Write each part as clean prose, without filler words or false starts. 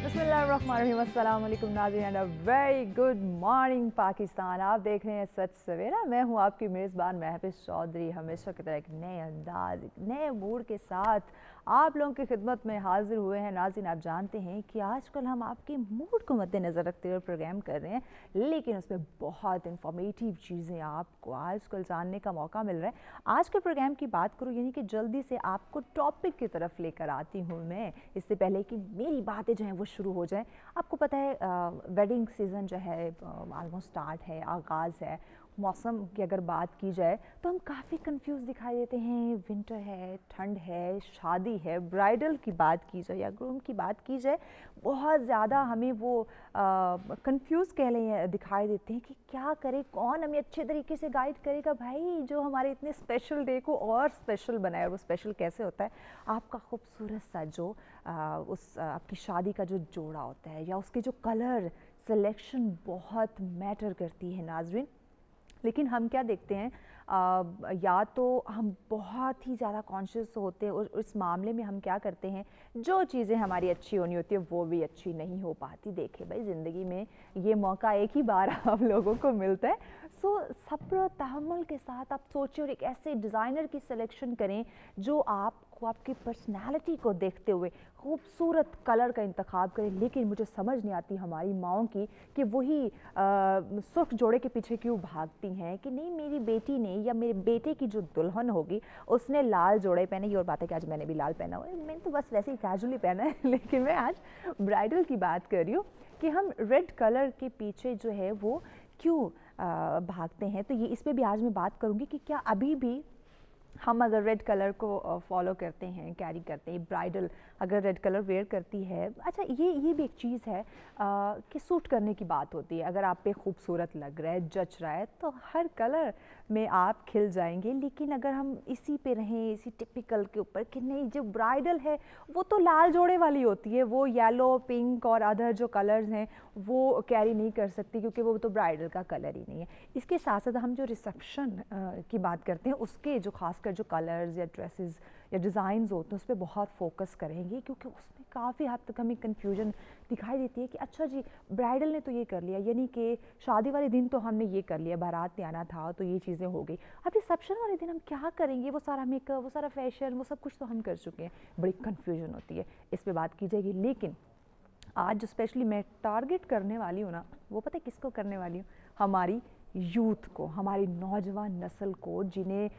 बिस्मिल्लाहिर्रहमानिर्रहीम, अस्सलाम वालेकुम नाज़रीन and a very good morning Pakistan. आप देख रहे हैं सच सवेरा। मैं हूं आपकी मेज़बान महफिज़ चौधरी, हमेशा की तरह एक नए अंदाज, एक नए मूड के साथ आप लोगों की खिदमत में हाजिर हुए हैं। नाज़रीन, आप जानते हैं कि आजकल हम आपके मूड को मद्देनज़र रखते हुए प्रोग्राम कर रहे हैं, लेकिन उसमें बहुत इंफॉर्मेटिव चीज़ें आपको आजकल जानने का मौका मिल रहा है। आज के प्रोग्राम की बात करूँ, यानी कि जल्दी से आपको टॉपिक की तरफ लेकर आती हूँ मैं, इससे पहले कि मेरी बातें जो हैं वो शुरू हो जाएं। आपको पता है वेडिंग सीज़न जो है ऑलमोस्ट स्टार्ट है, आगाज़ है। मौसम की अगर बात की जाए तो हम काफ़ी कंफ्यूज दिखाई देते हैं। विंटर है, ठंड है, शादी है, ब्राइडल की बात की जाए या ग्रूम की बात की जाए, बहुत ज़्यादा हमें वो कंफ्यूज कह लें दिखाई देते हैं कि क्या करें, कौन हमें अच्छे तरीके से गाइड करेगा भाई, जो हमारे इतने स्पेशल डे को और स्पेशल बनाए। और वो स्पेशल कैसे होता है? आपका खूबसूरत सा जो आपकी शादी का जो जोड़ा होता है या उसके जो कलर सिलेक्शन बहुत मैटर करती है नाज़रीन। लेकिन हम क्या देखते हैं, या तो हम बहुत ही ज़्यादा कॉन्शियस होते हैं और इस मामले में हम क्या करते हैं, जो चीज़ें हमारी अच्छी होनी होती है वो भी अच्छी नहीं हो पाती। देखिए भाई, ज़िंदगी में ये मौका एक ही बार आप लोगों को मिलता है। सो सब्र तहम्मुल के साथ आप सोचें और एक ऐसे डिज़ाइनर की सिलेक्शन करें जो आपको आपकी पर्सनालिटी को देखते हुए खूबसूरत कलर का इंतखाब करें। लेकिन मुझे समझ नहीं आती हमारी माओं की कि वही सुर्ख जोड़े के पीछे क्यों भागती हैं कि नहीं, मेरी बेटी ने या मेरे बेटे की जो दुल्हन होगी उसने लाल जोड़े पहने। ये और बात है कि आज मैंने भी लाल पहना हुआ है, मैंने तो बस वैसे ही कैजुअली पहना है लेकिन मैं आज ब्राइडल की बात कर रही हूँ कि हम रेड कलर के पीछे जो है वो क्यों भागते हैं। तो ये इस पर भी आज मैं बात करूँगी कि क्या अभी भी हम अगर रेड कलर को फॉलो करते हैं, कैरी करते हैं, ब्राइडल अगर रेड कलर वेयर करती है। अच्छा, ये भी एक चीज़ है कि सूट करने की बात होती है। अगर आप पे खूबसूरत लग रहा है, जच रहा है, तो हर कलर में आप खिल जाएंगे। लेकिन अगर हम इसी पे रहें, इसी टिपिकल के ऊपर कि नहीं, जो ब्राइडल है वो तो लाल जोड़े वाली होती है, वो येलो, पिंक और अदर जो कलर्स हैं वो कैरी नहीं कर सकती क्योंकि वो तो ब्राइडल का कलर ही नहीं है। इसके साथ साथ हम जो रिसेप्शन की बात करते हैं उसके जो खासकर जो कलर्स या ड्रेसेस या डिज़ाइंस होते हैं उस पर बहुत फोकस करेंगे, क्योंकि उसमें काफ़ी हद तक हमें कन्फ्यूजन दिखाई देती है कि अच्छा जी, ब्राइडल ने तो ये कर लिया, यानी कि शादी वाले दिन तो हमने ये कर लिया, बारात में आना था तो ये चीज़ें हो गई, अब रिसेप्शन वाले दिन हम क्या करेंगे? वो सारा मेकअप, वो सारा फैशन, वो सब कुछ तो हम कर चुके हैं। बड़ी कन्फ्यूजन होती है, इस पर बात की जाएगी। लेकिन आज जो स्पेशली मैं टारगेट करने वाली हूँ ना, वो पता है किसको करने वाली हूँ? हमारी यूथ को, हमारी नौजवान नस्ल को, जिन्हें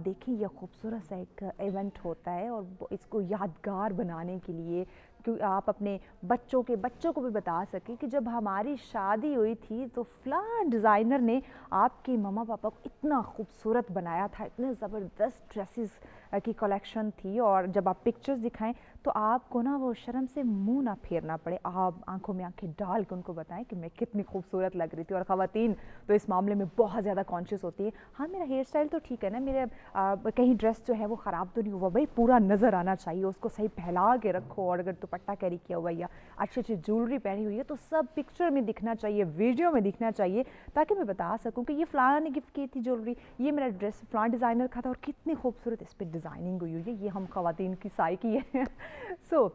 देखिए यह खूबसूरत सा एक इवेंट होता है और इसको यादगार बनाने के लिए, क्योंकि आप अपने बच्चों को भी बता सकें कि जब हमारी शादी हुई थी तो फ़लाँ डिज़ाइनर ने आपके मम्मा पापा को इतना खूबसूरत बनाया था, इतने ज़बरदस्त ड्रेसेस की कलेक्शन थी। और जब आप पिक्चर्स दिखाएं तो आपको ना वो शर्म से मुंह ना फेरना पड़े, आप आंखों में आंखें डाल के उनको बताएं कि मैं कितनी खूबसूरत लग रही थी। और ख़वातीन तो इस मामले में बहुत ज़्यादा कॉन्शियस होती है। हाँ, मेरा हेयर स्टाइल तो ठीक है ना, मेरे कहीं ड्रेस जो है वो ख़राब तो नहीं हुआ, भाई पूरा नज़र आना चाहिए, उसको सही फैला के रखो। और अगर दुपट्टा कैरी किया हुआ या अच्छी अच्छी ज्वेलरी पहनी हुई है तो सब पिक्चर में दिखना चाहिए, वीडियो में दिखना चाहिए, ताकि मैं बता सकूँ कि ये फ़लाँ ने गिफ्ट की थी ज्वेलरी, ये मेरा ड्रेस फ़लाँ डिज़ाइनर का था और कितनी खूबसूरत इस पर डिज़ाइनिंग हुई है। ये हम ख़वातीन की साइकी है सो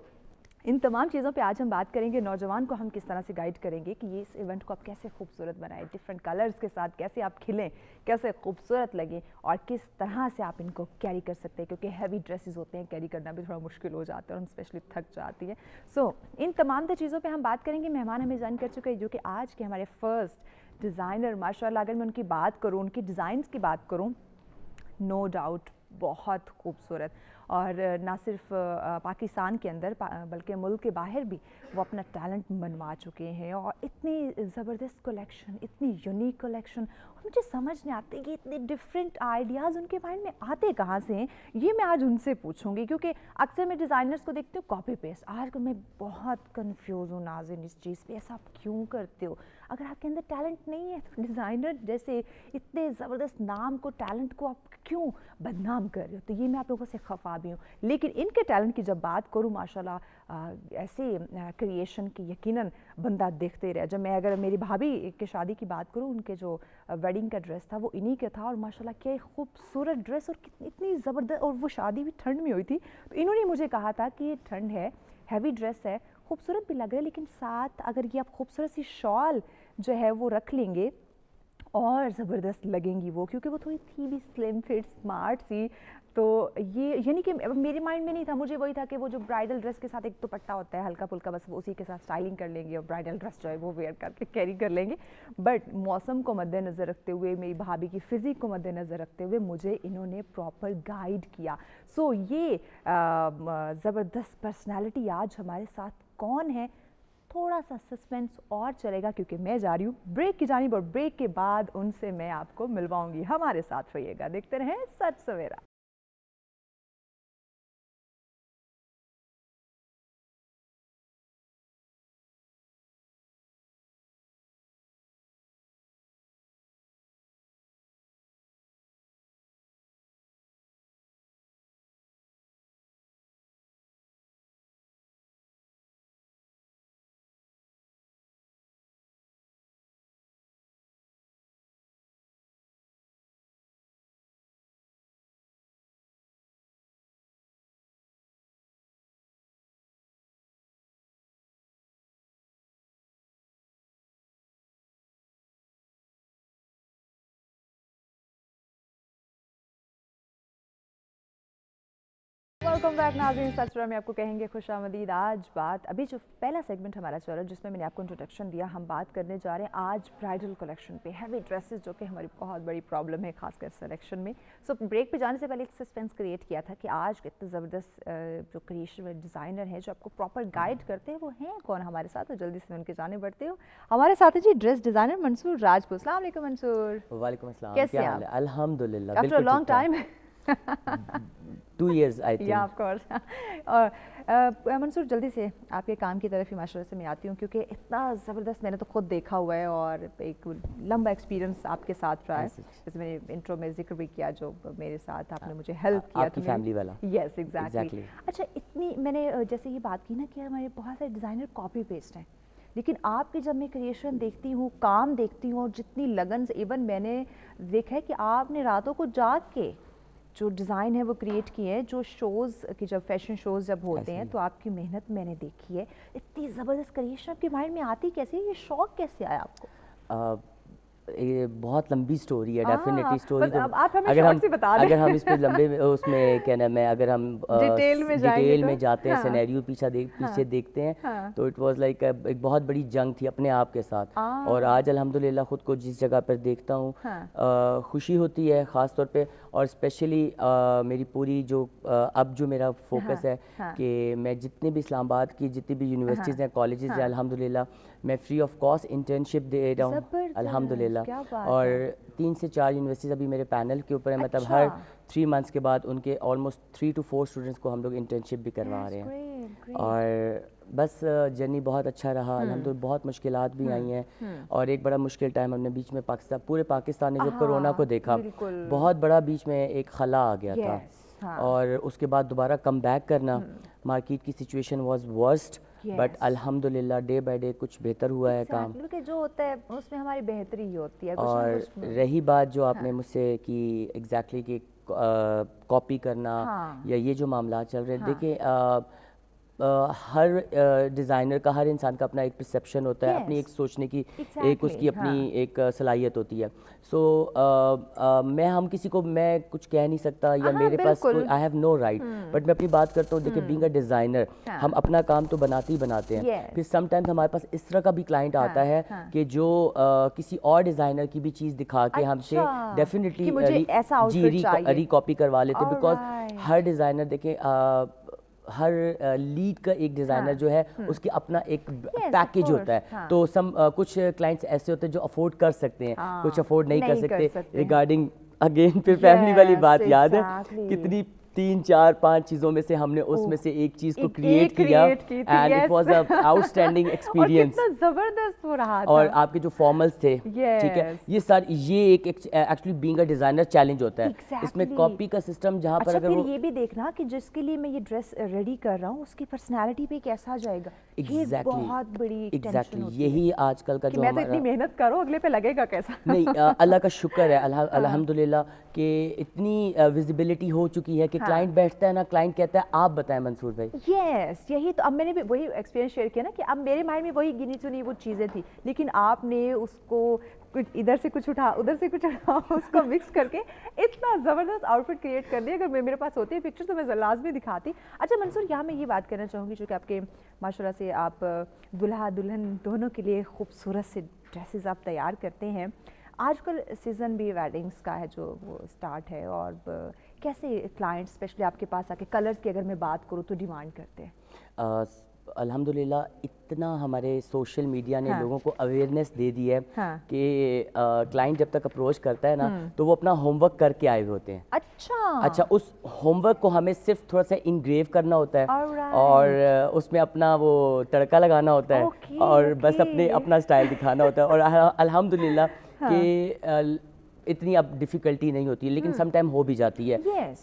इन तमाम चीज़ों पे आज हम बात करेंगे। नौजवान को हम किस तरह से गाइड करेंगे कि ये इस इवेंट को आप कैसे खूबसूरत बनाएं, डिफरेंट कलर्स के साथ कैसे आप खिलें, कैसे खूबसूरत लगें और किस तरह से आप इनको कैरी कर सकते हैं, क्योंकि हैवी ड्रेसेस होते हैं, कैरी करना भी थोड़ा मुश्किल हो जाता है और हम स्पेशली थक जाती है। सो इन तमाम चीज़ों पर हम बात करेंगे। मेहमान हमें ज्वाइन कर चुके हैं जो कि आज के हमारे फर्स्ट डिज़ाइनर माशाल्लाह। अगर मैं उनकी बात करूँ, उनकी डिज़ाइंस की बात करूँ, नो डाउट बहुत खूबसूरत। और ना सिर्फ पाकिस्तान के अंदर बल्कि मुल्क के बाहर भी वो अपना टैलेंट मनवा चुके हैं। और इतनी ज़बरदस्त कलेक्शन, इतनी यूनिक कलेक्शन, मुझे समझ नहीं आती कि इतने डिफरेंट आइडियाज़ उनके माइंड में आते कहाँ से हैं। ये मैं आज उनसे पूछूंगी, क्योंकि अक्सर मैं डिज़ाइनर्स को देखती हूँ कॉपी पेस्ट। आज मैं बहुत कंफ्यूज हूँ नाज़रीन इस चीज़ पे, ऐसा आप क्यों करते हो? अगर आपके अंदर टैलेंट नहीं है तो डिज़ाइनर जैसे इतने ज़बरदस्त नाम को, टैलेंट को आप क्यों बदनाम कर रहे हो? तो ये मैं आप लोगों से खफा भी हूँ। लेकिन इनके टैलेंट की जब बात करूँ, माशाल्लाह ऐसे क्रिएशन की यकीनन बंदा देखते रहे। जब मैं अगर मेरी भाभी की शादी की बात करूँ, उनके जो वेडिंग का ड्रेस था वो इन्हीं के था और माशाल्लाह क्या खूबसूरत ड्रेस और इतनी ज़बरदस्त। और वो शादी भी ठंड में हुई थी, तो इन्होंने मुझे कहा था कि ये ठंड है, हैवी ड्रेस है, खूबसूरत भी लग रहा है, लेकिन साथ अगर ये आप खूबसूरत सी शॉल जो है वो रख लेंगे और ज़बरदस्त लगेंगी वो, क्योंकि वो थोड़ी थी भी स्लिम फिट स्मार्ट सी। तो ये यानी कि मेरे माइंड में नहीं था, मुझे वही था कि वो जो ब्राइडल ड्रेस के साथ एक दुपट्टा होता है हल्का फुल्का, बस वो उसी के साथ स्टाइलिंग कर लेंगे और ब्राइडल ड्रेस जो है वो वेयर करके कैरी कर लेंगे। बट मौसम को मद्देनज़र रखते हुए, मेरी भाभी की फ़िज़िक को मद्देनज़र रखते हुए मुझे इन्होंने प्रॉपर गाइड किया। सो ये ज़बरदस्त पर्सनैलिटी आज हमारे साथ कौन है, थोड़ा सा सस्पेंस और चलेगा क्योंकि मैं जा रही हूँ ब्रेक की जानिब, और ब्रेक के बाद उनसे मैं आपको मिलवाऊंगी। हमारे साथ रहिएगा, देखते रहें सच सवेरा। वेलकम बैक नाज़रीन, सचरा में आपको कहेंगे खुशामदीद। आज बात, अभी जो पहला सेगमेंट हमारा चल रहा है जिसमें मैंने आपको इंट्रोडक्शन दिया, हम बात करने जा रहे हैं आज ब्राइडल कलेक्शन पे, हैवी ड्रेसेस जो कि हमारी बहुत बड़ी प्रॉब्लम है खासकर सिलेक्शन में। सो ब्रेक पे जाने से पहले एक सस्पेंस क्रिएट किया था कि आज इतने ज़बरदस्त जो क्रिएशन डिज़ाइनर हैं जो आपको प्रॉपर गाइड करते हैं वो हैं कौन हमारे साथ, तो जल्दी से उनके जाने बढ़ते हो। हमारे साथ है जी ड्रेस डिज़ाइनर मंसूर राजपूत। अस्सलाम वालेकुम मंसूर। वालेकुम अस्सलाम, कैसे क्या हैं हाल है? अल्हम्दुलिल्लाह, आफ्टर बिल्कुल long time 2 years I think. या ऑफ कोर्स। और मंसूर, जल्दी से आपके काम की तरफ ही माशाल्लाह से मैं आती हूँ क्योंकि इतना ज़बरदस्त मैंने तो खुद देखा हुआ है और एक लंबा एक्सपीरियंस आपके साथ रहा है। जैसे मैंने इंट्रो में जिक्र भी किया, जो मेरे साथ आपने मुझे हेल्प किया, आपकी फैमिली वाला। Yes exactly. अच्छा, इतनी मैंने जैसे ये बात की ना कि हमारे बहुत सारे डिज़ाइनर कॉपी पेस्ट हैं, लेकिन आपकी जब मैं क्रिएशन देखती हूँ, काम देखती हूँ और जितनी लगन से, इवन मैंने देखा है कि आपने रातों को जाग के जो डिज़ाइन है वो क्रिएट किए हैं, जो शोज़ की जब फैशन शोज़ जब होते हैं तो आपकी मेहनत मैंने देखी है। इतनी ज़बरदस्त क्रिएशन आपके माइंड में आती कैसे है, ये शौक कैसे आया आपको? ये बहुत लंबी स्टोरी है, डेफिनेटली स्टोरी। तो आप हमें शॉर्ट से बता दें। अगर हम इस पे लंबे उसमें क्या नाम है, अगर हम डिटेल में जाते हैं, हाँ, सिनेरियो पीछे देखते हैं, हाँ, तो इट वाज लाइक एक बहुत बड़ी जंग थी अपने आप के साथ। और आज अल्हम्दुलिल्लाह खुद को जिस जगह पर देखता हूँ, हाँ, खुशी होती है ख़ास तौर पे, और स्पेशली मेरी पूरी जो अब जो मेरा फोकस है कि मैं जितने भी इस्लामाबाद की जितनी भी यूनिवर्सिटीज़ हैं, कॉलेजेस हैं, अल्हम्दुलिल्लाह मैं फ्री ऑफ कॉस्ट इंटर्नशिप दे रहा हूँ अल्हम्दुलिल्लाह। और 3 से 4 यूनिवर्सिटीज़ अभी मेरे पैनल के ऊपर है, मतलब हर 3 मंथ्स के बाद उनके ऑलमोस्ट 3 to 4 स्टूडेंट्स को हम लोग इंटर्नशिप भी करवा रहे हैं। और बस जर्नी बहुत अच्छा रहा अल्हम्दुलिल्लाह। बहुत मुश्किलात भी आई हैं, और एक बड़ा मुश्किल टाइम हमने बीच में पूरे पाकिस्तान ने जब कोरोना को देखा, बहुत बड़ा बीच में एक खला आ गया था, और उसके बाद दोबारा कम बैक करना, मार्केट की सिचुएशन वाज वर्स्ट, बट अल्हम्दुलिल्लाह डे बाय डे कुछ बेहतर हुआ है काम। जो होता है उसमें हमारी बेहतरी ही होती है। और रही बात जो आपने मुझसे की एग्जैक्टली कि कॉपी करना या ये जो मामला चल रहे हैं, देखिए हर डिज़ाइनर का, हर इंसान का अपना एक परसेप्शन होता है, अपनी एक सोचने की एक उसकी अपनी एक सलाहियत होती है। सो हम किसी को मैं कुछ कह नहीं सकता, या मेरे पास कोई I have no right, but मैं अपनी बात करता हूँ। देखिए बीइंग अ डिज़ाइनर हम अपना काम तो बनाते ही बनाते हैं, फिर समटाइम्स हमारे पास इस तरह का भी क्लाइंट आता है कि जो किसी और डिज़ाइनर की भी चीज़ दिखा के हमसे डेफिनेटली रिकॉपी करवा लेते, बिकॉज हर डिज़ाइनर देखें, हर लीड का एक डिज़ाइनर जो है उसके अपना एक पैकेज होता है। तो कुछ क्लाइंट्स ऐसे होते हैं जो अफोर्ड कर सकते हैं, कुछ अफोर्ड नहीं कर सकते। रिगार्डिंग अगेन फिर फैमिली वाली बात याद है, कितनी 3, 4, 5 चीज़ों में से हमने उसमें से एक चीज़ को क्रिएट किया, and it was a outstanding experience. कितना ज़बरदस्त हो रहा था। और आपके जो फॉर्मल्स थे, ठीक है, ये एक actually being a designer challenge होता है। इसमें कॉपी का सिस्टम जहाँ पर अगर फिर ये भी देखना कि जिसके लिए मैं ये ड्रेस रेडी कर रहा हूँ उसकी पर्सनैलिटी पे कैसा जाएगा, बहुत बड़ी टेंशन होती है। यही आजकल का जो मैं तो इतनी मेहनत करूँ, अगले पे लगेगा कैसा। नहीं, अल्लाह का शुक्र है अल्हम्दुलिल्लाह कि इतनी विजिबिलिटी हो चुकी है कि क्लाइंट बैठता है ना, क्लाइंट कहता है आप बताएं मंसूर भाई। यस, यही तो अब मैंने भी वही एक्सपीरियंस शेयर किया ना कि अब मेरे माइंड में वही गिनी चुनी वो चीज़ें थी, लेकिन आपने उसको कुछ इधर से कुछ उठा उधर से कुछ उठा उसको मिक्स करके इतना ज़बरदस्त आउटफिट क्रिएट कर दिया। अगर मेरे पास होती है पिक्चर तो मैं लाजमी दिखाती। अच्छा मंसूर, यहाँ मैं ये बात करना चाहूँगी जो कि आपके माशाल्लाह से आप दुल्हा दुल्हन दोनों के लिए खूबसूरत से ड्रेसेस आप तैयार करते हैं। आजकल सीज़न भी वेडिंग्स का है जो वो स्टार्ट है, और कैसे क्लाइंट स्पेशली आपके पास आके कलर्स की अगर मैं बात करूँ तो डिमांड करते हैं? अल्हम्दुलिल्लाह इतना हमारे सोशल मीडिया ने लोगों को अवेयरनेस दे दी है कि क्लाइंट जब तक अप्रोच करता है ना तो वो अपना होमवर्क करके आए हुए होते हैं। अच्छा, उस होमवर्क को हमें सिर्फ थोड़ा सा इंग्रेव करना होता है और उसमें अपना वो तड़का लगाना होता है और बस अपना स्टाइल दिखाना होता है। और अल्हम्दुलिल्लाह कि इतनी अब डिफ़िकल्टी नहीं होती है, लेकिन सम टाइम हो भी जाती है।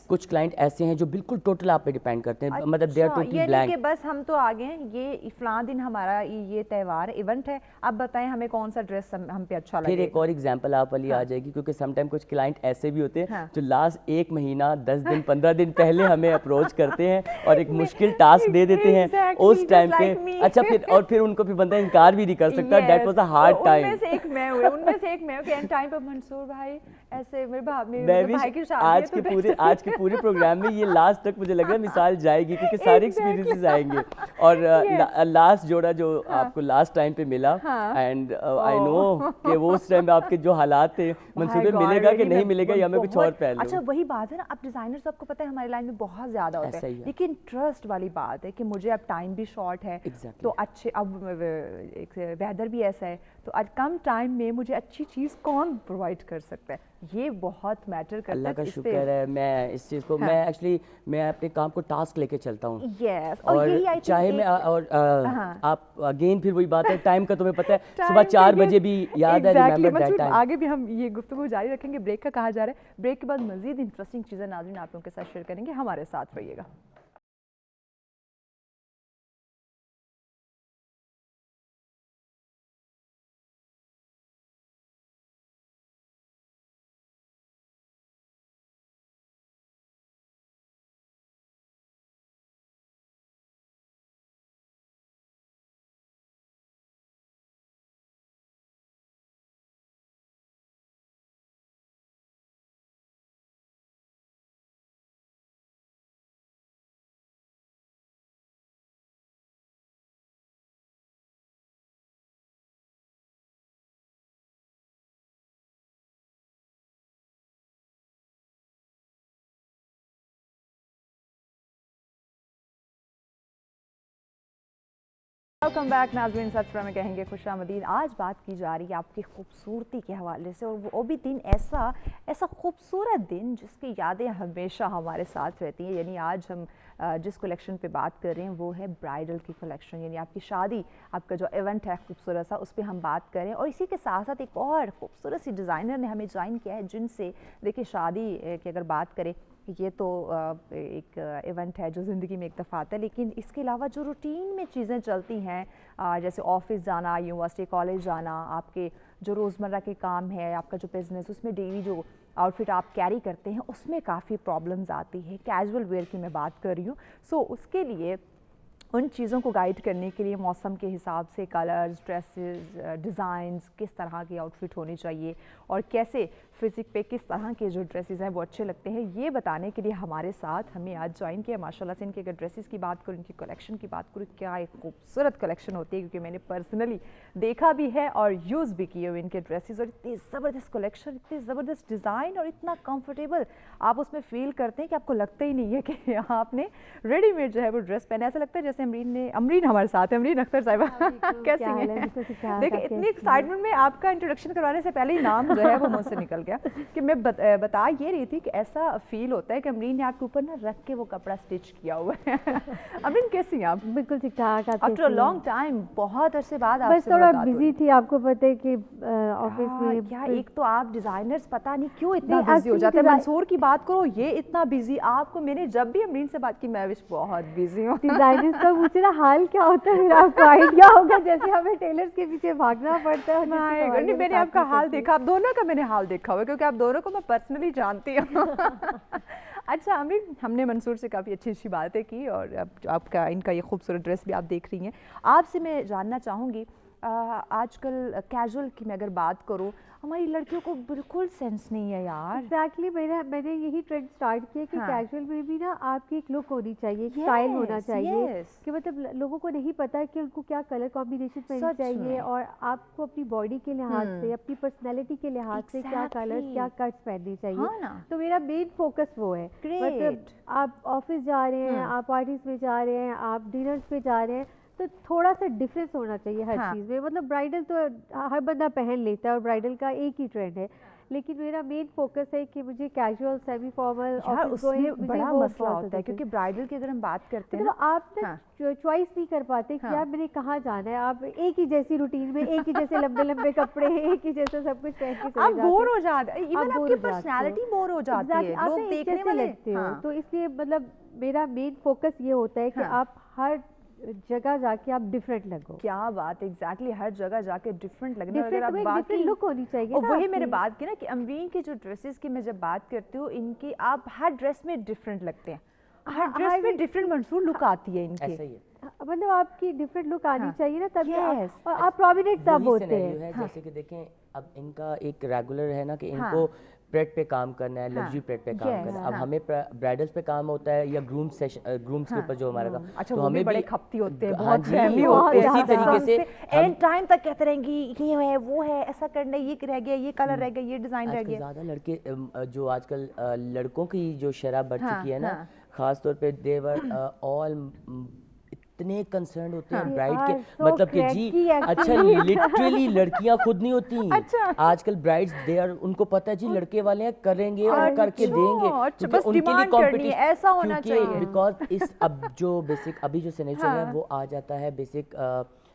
कुछ क्लाइंट ऐसे हैं जो बिल्कुल टोटल आप पे डिपेंड करते हैं, मतलब दे आर टोटली ब्लैंक, बस हम तो आ गए हैं, ये फलां दिन हमारा ये त्यौहार इवेंट है, अब बताएं हमें कौन सा ड्रेस हम पे अच्छा लगेगा। फिर एक और एग्जांपल आप वाली आ जाएगी, क्योंकि सम टाइम कुछ क्लाइंट ऐसे भी होते हैं जो लास्ट 1 महीना 10 दिन 15 दिन पहले हमें अप्रोच करते हैं और एक मुश्किल टास्क दे देते हैं उस टाइम पे। अच्छा, फिर उनको भी बंदा इनकार भी नहीं कर सकता, that was a hard time. उनमें से एक मैं हूं कि एंड टाइम पे मंसूर भाई ऐसे मेरे भाई की शादी है, आज के पूरे प्रोग्राम में ये लास्ट तक मुझे लग रहा है मिसाल जाएगी, क्योंकि सारे एक्सपीरियंसेस आएंगे। और लास्ट जोड़ा जो आपको लास्ट टाइम पे मिला, एंड आई नो कि वो उस टाइम आपके जो हालात थे, मंसूर मिलेगा कि नहीं मिलेगा या मैं कुछ और पहन लूं। अच्छा, वही बात है ना, अब डिजाइनर्स आपको पता है हमारी लाइन में बहुत ज्यादा होते हैं, लेकिन ट्रस्ट वाली बात है कि मुझे अब टाइम भी शॉर्ट है, तो अच्छे अब वेदर भी ऐसा है, तो आज कम टाइम में मुझे अच्छी चीज कौन प्रोवाइड कर सकता है, ये बहुत मैटर करता है। अल्लाह का शुक्र है, मैं इस चीज़ को मैं अपने काम को टास्क लेके चलता हूँ। और चाहे मैं और आप अगेन फिर वही बात है, टाइम का तुम्हें पता है सुबह 4 बजे भी याद है, रिमेंबर दैट टाइम। आगे भी हम ये गुफ्तगू जारी रखेंगे, ब्रेक का कहा जा रहा है, ब्रेक के बाद मजीद इंटरेस्टिंग चीज़ें नाज़रीन आप लोगों के साथ शेयर करेंगे, हमारे साथ रहिएगा। वेलकम बैक नाज़रीन, सब्सक्राइब में कहेंगे खुशामदीद। आज बात की जा रही है आपकी खूबसूरती के हवाले से, और वो भी दिन ऐसा खूबसूरत दिन जिसकी यादें हमेशा हमारे साथ रहती हैं। यानी आज हम जिस कलेक्शन पे बात कर रहे हैं वो है ब्राइडल की कलेक्शन, यानी आपकी शादी, आपका जो इवेंट है खूबसूरत सा, उस पर हम बात करें। और इसी के साथ साथ एक और खूबसूरत सी डिज़ाइनर ने हमें ज्वाइन किया है, जिनसे देखिए शादी की अगर बात करें, ये तो एक इवेंट है जो ज़िंदगी में एक दफ़ा आता है, लेकिन इसके अलावा जो रूटीन में चीज़ें चलती हैं, जैसे ऑफिस जाना, यूनिवर्सिटी कॉलेज जाना, आपके जो रोज़मर्रा के काम है, आपका जो बिज़नेस, उसमें डेली जो आउटफिट आप कैरी करते हैं उसमें काफ़ी प्रॉब्लम्स आती है। कैजुअल वेयर की मैं बात कर रही हूँ। सो उसके लिए उन चीज़ों को गाइड करने के लिए मौसम के हिसाब से कलर्स, ड्रेसेस, डिज़ाइंस, किस तरह की आउटफिट होनी चाहिए और कैसे फिजिक पे किस तरह के जो ड्रेसेस हैं वो अच्छे लगते हैं, ये बताने के लिए हमारे साथ हमें आज ज्वाइन किया। माशाल्लाह से इनके अगर ड्रेसेस की बात करूँ, इनकी कलेक्शन की बात करूँ, क्या एक खूबसूरत कलेक्शन होती है, क्योंकि मैंने पर्सनली देखा भी है और यूज़ भी किए हुए इनके ड्रेसेस। और इतनी ज़बरदस्त कलेक्शन, इतनी ज़बरदस्त डिज़ाइन और इतना कम्फर्टेबल आप उसमें फ़ील करते हैं कि आपको लगता ही नहीं है कि आपने रेडीमेड जो है वो ड्रेस पहना। ऐसा लगता है जैसे अमरीन हमारे साथ है, अमरीन अख्तर साहिबा कैसी हैं? देखिए इतनी एक्साइटमेंट में आपका इंट्रोडक्शन करवाने से पहले ही नाम जो है वो मुझसे निकल गया कि मैं बता ये रही थी कि ऐसा फील होता है कि अमरीन ने आपके ऊपर ना रख के वो कपड़ा स्टिच किया हुआ है। अमरीन कैसी हैं आप? बिल्कुल ठीक ठाक। आफ्टर अ लॉन्ग टाइम, बहुत अरसे बाद आपसे बस थोड़ा बिजी थी, आपको पता है कि ऑफिस में क्या, एक तो आप डिजाइनर्स पता नहीं क्यों इतना बिजी हो जाते हैं। मंसूर की बात करो, ये इतना बिजी, आपको मैंने जब भी अमरीन से बात की मैं विश बहुत बिजी हूँ। डिजाइनर्स का पूछे ना हाल क्या होता है, फिर आपको आइडिया होगा जैसे हमें टेलर्स के पीछे भागना पड़ता है। मैंने आपका हाल देखा, आप दोनों का मैंने हाल देखा हुआ, क्योंकि आप दोनों को मैं पर्सनली जानती हूँ। अच्छा अमरीन, हमने मंसूर से काफ़ी अच्छी अच्छी बातें की और अब जो आपका इनका ये खूबसूरत ड्रेस भी आप देख रही हैं, आपसे मैं जानना चाहूँगी आजकल कैजुअल की मैं अगर बात करूँ, हमारी लड़कियों को बिल्कुल सेंस नहीं है यार। एग्जैक्टली मैंने यही ट्रेंड स्टार्ट किया कि कैजुअल में भी ना आपकी एक लुक होनी चाहिए, एक स्टाइल होना चाहिए कि मतलब लोगों को नहीं पता कि उनको क्या कलर कॉम्बिनेशन पहननी चाहिए और आपको अपनी बॉडी के लिहाज से, अपनी पर्सनैलिटी के लिहाज से क्या कलर्स, क्या कट्स पहननी चाहिए। तो मेरा मेन फोकस वो है। मतलब आप ऑफिस जा रहे हैं, आप पार्टीज में जा रहे हैं, आप डिनर्स पे जा रहे हैं, तो थोड़ा सा डिफरेंस होना चाहिए हर चीज़ में। मतलब ब्राइडल तो हर बंदा पहन लेता है और ब्राइडल का एक ही ट्रेंड है, लेकिन मेरा मेन फोकस है कि मुझे casual, semi formal, office going बड़ा मसला होता है क्योंकि ब्राइडल की अगर हम बात करते हैं तो आप ना चॉइस नहीं कर पाते कि यार मैंने कहाँ जाना है। आप एक ही जैसी रूटीन में, एक ही जैसे लंबे लंबे कपड़े, एक ही जैसा सब कुछ पहन के आप बोर हो जाते हैं, इवन आपकी पर्सनालिटी बोर हो जाती है, लोग देखने वाले लगते हो। तो इसलिए मतलब मेरा मेन फोकस ये होता है कि आप हर जगह जाके आप डिफरेंट लगो। क्या बात, एग्जैक्टली हर जगह जाके डिफरेंट लगना। अगर आप बाकी लुक होनी चाहिए और वही मैंने बात की ना कि अमरीन की जो ड्रेसेस की मैं जब बात करती हूँ, इनकी आप हर ड्रेस में डिफरेंट लगते हैं, हर ड्रेस में डिफरेंट मंसूर लुक आती है इनकी। ऐसा ही है, मतलब आपकी डिफरेंट लुक आनी चाहिए ना, तभी आप प्रोमिनेंट तब होते हैं। जैसे कि देखें अब इनका एक रेगुलर है ना कि इनको प्रेड पे काम करना है, लग्जरी प्रेड पे काम करना है। अब हमें ब्राइडल्स पे काम होता है या ग्रूम्स के ऊपर जो हमारा काम, अच्छा तो वो हमें बड़े खपती होते हैं, हाँ बहुत जी, फैमिली होते हैं, उसी तरीके से एंड टाइम तक कहते रहेंगी ये है वो है, ऐसा करना है, ये रह गया, ये कलर रह गया, ये डिजाइन रह गया। ज़्यादा लड़के जो आजकल लड़कों की जो शरह बढ़ चुकी है ना, खास तौर पे देवर ऑल इतने कंसर्न होते हैं ब्राइड के, मतलब कि जी अच्छा लिटरली लड़कियां खुद नहीं होती। अच्छा। आजकल ब्राइड्स दे आर, उनको पता है जी लड़के वाले हैं, करेंगे और करके देंगे, क्योंकि उनके लिए कंपटीशन ऐसा होना चाहिए। बिकॉज इस अब जो बेसिक अभी जो सिनेरियो है वो आ जाता है बेसिक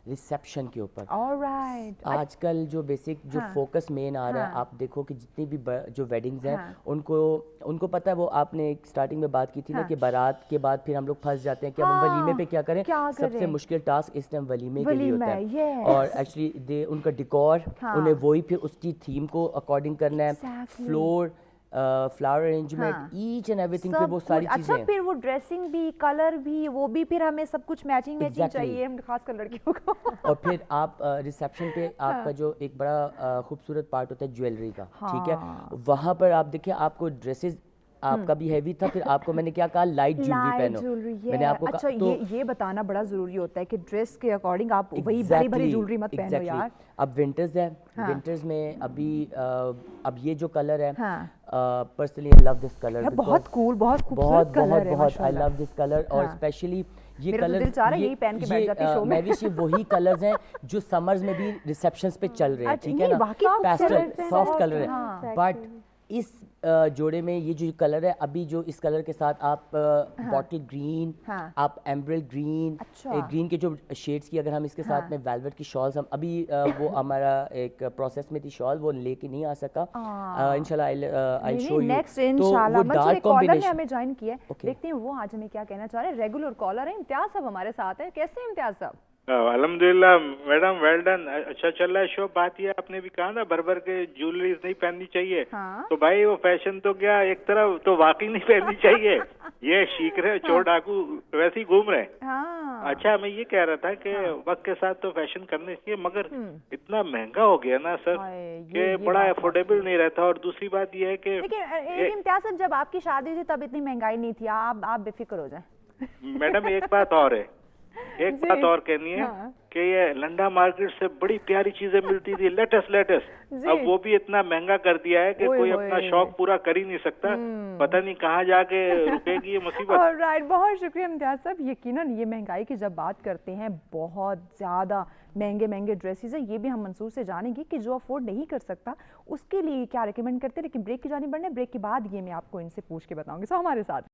रिसेप्शन के ऊपर। ऑलराइट। आजकल जो बेसिक जो फोकस मेन आ रहा है, आप देखो कि जितनी भी जो वेडिंग्स हैं उनको पता है, वो आपने स्टार्टिंग में बात की थी ना कि बारात के बाद फिर हम लोग फंस जाते हैं कि हम वलीमे पे क्या करें। सबसे मुश्किल टास्क इस टाइम वलीमे के लिए होता है और एक्चुअली उनका डिकोर, उन्हें वही फिर उसकी थीम को अकॉर्डिंग करना है, floor flower arrangement, each and everything, फिर वो सारी चीजें। अच्छा फिर वो ड्रेसिंग भी, कलर भी, वो भी फिर हमें सब कुछ मैचिंग चाहिए, खासकर लड़कियों को। और फिर आप रिसेप्शन पे आपका जो एक बड़ा खूबसूरत पार्ट होता है ज्वेलरी का, ठीक है, वहाँ पर आप देखिए आपको ड्रेसेस आपका भी हैवी था, फिर आपको मैंने क्या कहा लाइट ज्वेलरी पहनो, मैंने आपको अच्छा तो ये बताना बड़ा जरूरी होता है कि ड्रेस के अकॉर्डिंग आप वही भारी भारी ज्वेलरी मत पहनो यार। अब विंटर्स है, विंटर्स में अभी अब ये जो कलर है, personally I love this colour, बहुत कूल, बहुत खूबसूरत कलर है, बहुत आई लव दिस कलर। और स्पेशली ये कलर दिल चाह रहा है यही पहन के बैठ जाती शो में। मैं भी वही कलर्स हैं जो समर्स में भी रिसेप्शंस पे चल रहे हैं, ठीक है ना, पैस्टल सॉफ्ट कलर है। बट इस जोड़े में ये जो कलर है, अभी जो इस कलर के साथ आप बॉटल ग्रीन, आप एम्ब्रल ग्रीन, ग्रीन के जो शेड्स की अगर हम इसके साथ में वेलवेट की शॉल्स, हम अभी वो हमारा एक प्रोसेस में थी शॉल, वो लेके नहीं आ सका, इंशाल्लाह आई शो यू नेक्स्ट इंशाल्लाह। तो वो डार्क कॉम्बिनेशन हमें ज्वाइन किया है, देखते हैं वो आज हमें क्या कहना चाह रहे हैं। रेगुलर कॉलर है इम्तियाज साहब हमारे साथ है। कैसे हैं इम्तियाज साहब? अल्हम्दुलिल्लाह मैडम, वेल डन, अच्छा चल रहा है शो। बात ये आपने भी कहा ना भर भर के ज्वेलरी नहीं पहननी चाहिए, तो भाई वो फैशन तो क्या एक तरफ तो वाकई नहीं पहननी चाहिए। ये शीख रहे चोर डाकू वैसे ही घूम रहे। अच्छा मैं ये कह रहा था कि वक्त के साथ तो फैशन करने चाहिए, मगर इतना महंगा हो गया ना सर कि बड़ा अफोर्डेबल नहीं रहता। और दूसरी बात ये है कि इम्तियाज साहब जब आपकी शादी हुई तब इतनी महंगाई नहीं थी, आप बेफिक्र हो जाए। मैडम एक बात और है, एक बात और कहनी है कि ये लंडा मार्केट से बड़ी प्यारी चीजें मिलती थी, लेटेस्ट, अब वो भी इतना महंगा कर दिया है कि कोई अपना शौक पूरा कर ही नहीं सकता। पता नहीं कहाँ जाके रुकेगी ये मुसीबत। राइट, बहुत शुक्रिया इम्तियाज साहब। यकीनन ये महंगाई की जब बात करते हैं, बहुत ज्यादा महंगे महंगे ड्रेसेस हैं, ये भी हम मंसूर से जानेंगे कि जो अफोर्ड नहीं कर सकता उसके लिए क्या रिकमेंड करते हैं। लेकिन ब्रेक की जानी बढ़ना है, ब्रेक के बाद ये मैं आपको इनसे पूछ के बताऊंगी। सो हमारे साथ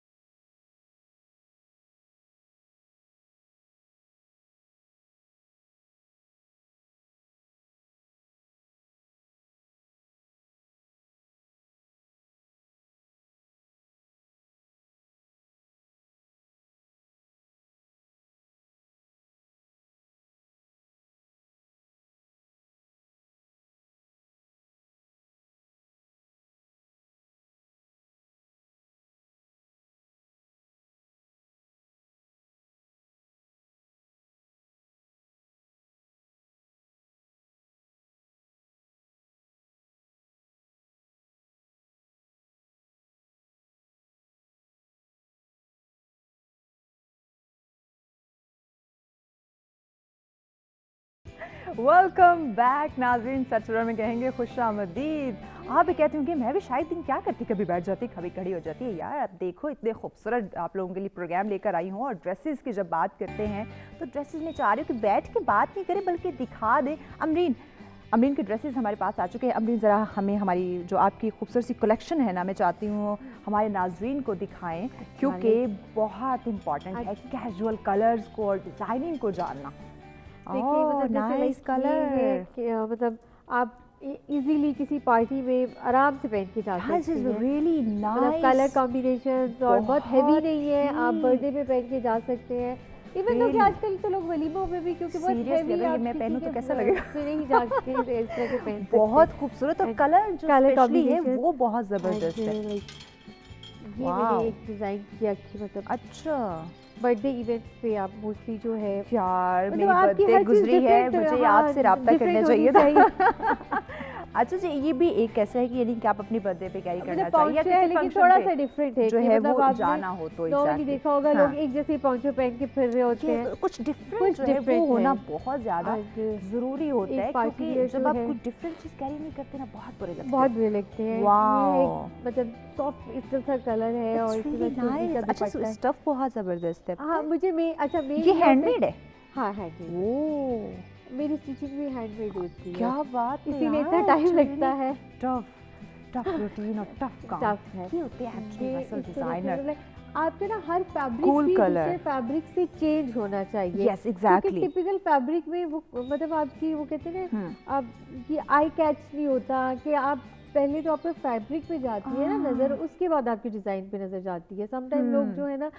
वेलकम बैक नाज़रीन, सचुरा में कहेंगे खुशामदीद। आप भी कहते होंगे मैं भी शायद दिन क्या करती, कभी बैठ जाती कभी खड़ी हो जाती है। यार अब देखो इतने खूबसूरत आप लोगों के लिए प्रोग्राम लेकर आई हूँ, और ड्रेसेस की जब बात करते हैं तो ड्रेसेस में चाह रही हूँ कि बैठ के बात नहीं करें बल्कि दिखा दें। अमरीन के ड्रेसेस हमारे पास आ चुके हैं। अमरीन ज़रा हमें हमारी जो आपकी खूबसूरत सी कलेक्शन है ना, मैं चाहती हूँ हमारे नाजरीन को दिखाएं, क्योंकि बहुत इंपॉर्टेंट है कैजुअल कलर्स को और डिज़ाइनिंग को जानना। नाइस कलर, मतलब आप इजीली किसी पार्टी में आराम से पहन के जा सकते हैं। रियली नाइस कलर कॉम्बिनेशंस और बहुत हैवी नहीं है, आप बर्थडे पे पहन के जा सकते हैं। इवन तो कि आजकल तो लोग वलीमों में भी, क्योंकि बहुत हैवी है, मैं पहनूं तो कैसा लगेगा, नहीं जाके इस तरह के पहन सकते हैं। बहुत खूबसूरत, और कलर जो स्पेशली है वो बहुत जबरदस्त है। ये मैंने एक डिजाइन किया कि मतलब अच्छा बर्थडे इवेंट्स पे आप मोस्टली जो है, यार मेरी बर्थडे गुजरी है, मुझे आपसे राब्ता करना चाहिए था। अच्छा जी, ये भी एक कैसा है कि यानी कि आप अपनी बर्थडे पे कैरी करना चाहिए, लेकिन थोड़ा सा डिफरेंट है जो है वो जाना हो तो नॉर्मली देखा होगा लोग एक जैसे पॉन्चो पहन के फिर रहे होते हैं। कुछ डिफरेंट जो है वो होना बहुत ज्यादा जरूरी होता है, क्योंकि जब आप कुछ डिफरेंट चीज कैरी नहीं करते ना बहुत बुरे लगते हैं, बहुत बुरे लगते हैं। वाओ, मतलब सॉफ्ट इस तरह का कलर है और अच्छा स्टफ बहुत जबरदस्त है। हाँ मुझे ये हैंडमेड है? हाँ हैंडमेड। ओह, मेरी स्टिचिंग भी हैंडमेड होती है। क्या बात है, इसीलिए इतना टाइम लगता है। टफ रूटीन और टफ काम है। ये होते हैं एक्चुअली असल डिजाइनर। आपके ना हर फैब्रिक cool कलर फैब्रिक से चेंज होना चाहिए। Yes exactly. टिपिकल फैब्रिक में वो मतलब आपकी वो कहते हैं ना, आपकी आई कैच नहीं होता कि आप पहले तो आपके फैब्रिक पे जाती है ना नजर, उसके बाद आपकी डिजाइन पे नजर जाती है। समटाइम लोग जो है ना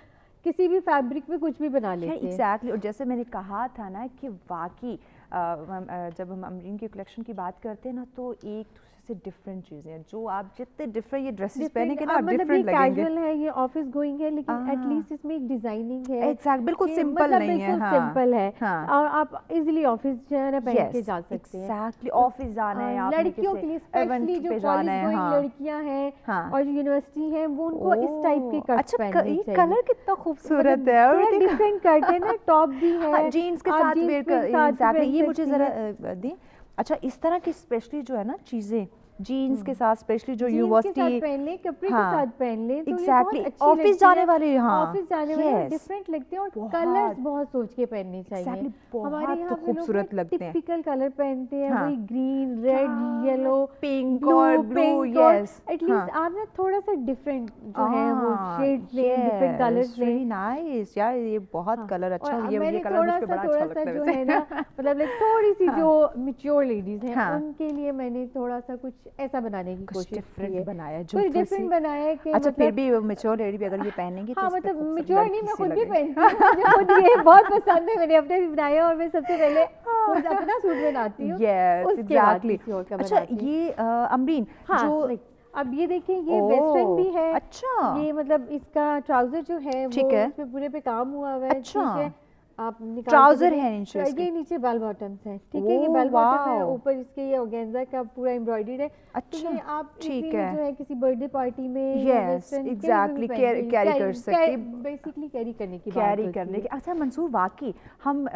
किसी भी फैब्रिक में कुछ भी बना लेते हैं। एग्जैक्टली। और जैसे मैंने कहा था ना कि वाकई जब हम अमरीन की कलेक्शन की बात करते हैं ना, तो एक दूसरे से डिफरेंट चीजें जो आप जितने डिफरेंट ये ड्रेसेस पहनेंगे ना डिफरेंट लगेंगे। कैजुअल है, ये ऑफिस गोइंग है, लेकिन एटलीस्ट इसमें एक डिजाइनिंग है। एग्जैक्ट, बिल्कुल सिंपल नहीं है। हाँ, सिंपल है और आप इजीली ऑफिस जो है ना पहन के जा सकते हैं। एग्जैक्टली, ऑफिस जाना है, आप लड़कियों के लिए स्पेशली जो कॉलेज गोइंग लड़कियां हैं और यूनिवर्सिटी हैं, वो उनको इस टाइप के कट्स पहनने चाहिए। कलर कितना खूबसूरत है और डिफरेंट कट है ना, टॉप भी है जीन्स के साथ वेयर कर। एग्जैक्टली, ये मुझे जरा दें। अच्छा, इस तरह की स्पेशली जो है ना चीजें जीन्स के साथ, स्पेशली जो यूनिवर्सिटी पहन ले, कपड़े के साथ पहन ले, तो एग्जैक्टली ऑफिस जाने वाले, ऑफिस जाने वाले डिफरेंट लगते हैं। और कलर्स बहुत सोच के पहनने चाहिए। हमारे यहाँ खूबसूरत लगते हैं, टिपिकल कलर पहनते हैं, वही ग्रीन, रेड, येलो, पिंक और ब्लू। यस, एटलीस्ट आप ना थोड़ा सा डिफरेंट जो है वो शेड्स ले, डिफरेंट कलर्स ले। नाइस यार, ये बहुत कलर अच्छा है। ये कलर मुझे बड़ा अच्छा लगता है जो है ना, मतलब लाइक थोड़ी सी जो मैच्योर लेडीज हैं उनके लिए मैंने थोड़ा सा कुछ ऐसा बनाने की कोशिश की है, बनाया जो कुछ डिफरेंट बनाया है कि अच्छा फिर भी मैच्योर लेडी भी अगर ये पहनेंगी हाँ, मतलब मैच्योर नहीं, मैं खुद भी पहनती हूँ, मुझे खुद ये बहुत पसंद है, मैंने अपने भी बनाया और मैं सबसे पहले खुद अपना सूट बनाती हूँ। Yes exactly. अच्छा ये अमरीन, जो अब ये देखिए ये वेस्टर्न भी है। अच्छा, ये मतलब इसका ट्राउजर जो है वो इसमें पूरे पे काम हुआ हुआ है। अच्छा, आप ट्राउजर है नीचे, ये नीचे बेल बॉटम्स हैं, ठीक है, ये बेल बॉटम है, ऊपर इसके ये ऑर्गेन्जा का पूरा एम्ब्रॉयडर्ड है। अच्छा, तो आप ठीक है, जो है किसी बर्थडे पार्टी में यस एग्जैक्टली कैरी कर सकते, बेसिकली कैरी करने की कैरी करने की। अच्छा मंसूर, वाकई हम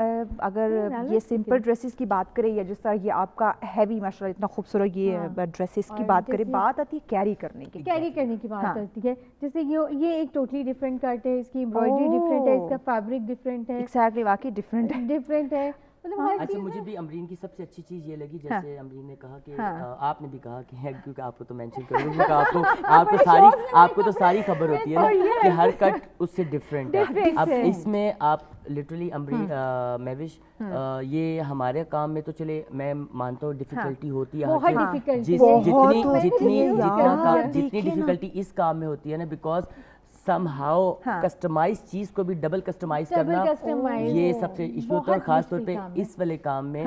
अगर ये सिंपल ड्रेसेस की बात करें या जिस तरह ये आपका हैवी माशाल्लाह इतना खूबसूरत ये ड्रेसेस की बात करें, बात आती है कैरी करने की, कैरी करने की बात आती है। जैसे ये एक टोटली डिफरेंट कट है, इसकी एम्ब्रॉयडरी डिफरेंट है, इसका फैब्रिक डिफरेंट है। एग्जैक्टली, वाकई डिफरेंट है। अच्छा, मुझे भी अमरीन की सबसे अच्छी चीज़ ये लगी, जैसे अमरीन ने कहा कि आपने भी कहा कि क्योंकि आपको तो मेंशन करूँगी, आपको तो सारी खबर होती है ना कि हर कट उससे डिफरेंट है। अब इसमें आप लिटरली अमरीन महविश, ये हमारे काम में तो चले मैं मानता हूँ डिफिकल्टी होती है, जितनी डिफिकल्टी इस काम में होती है ना, बिकॉज somehow कस्टमाइज चीज को भी डबल कस्टमाइज करना, ये सबसे इशू होता है। खास तौर पे इस वाले काम में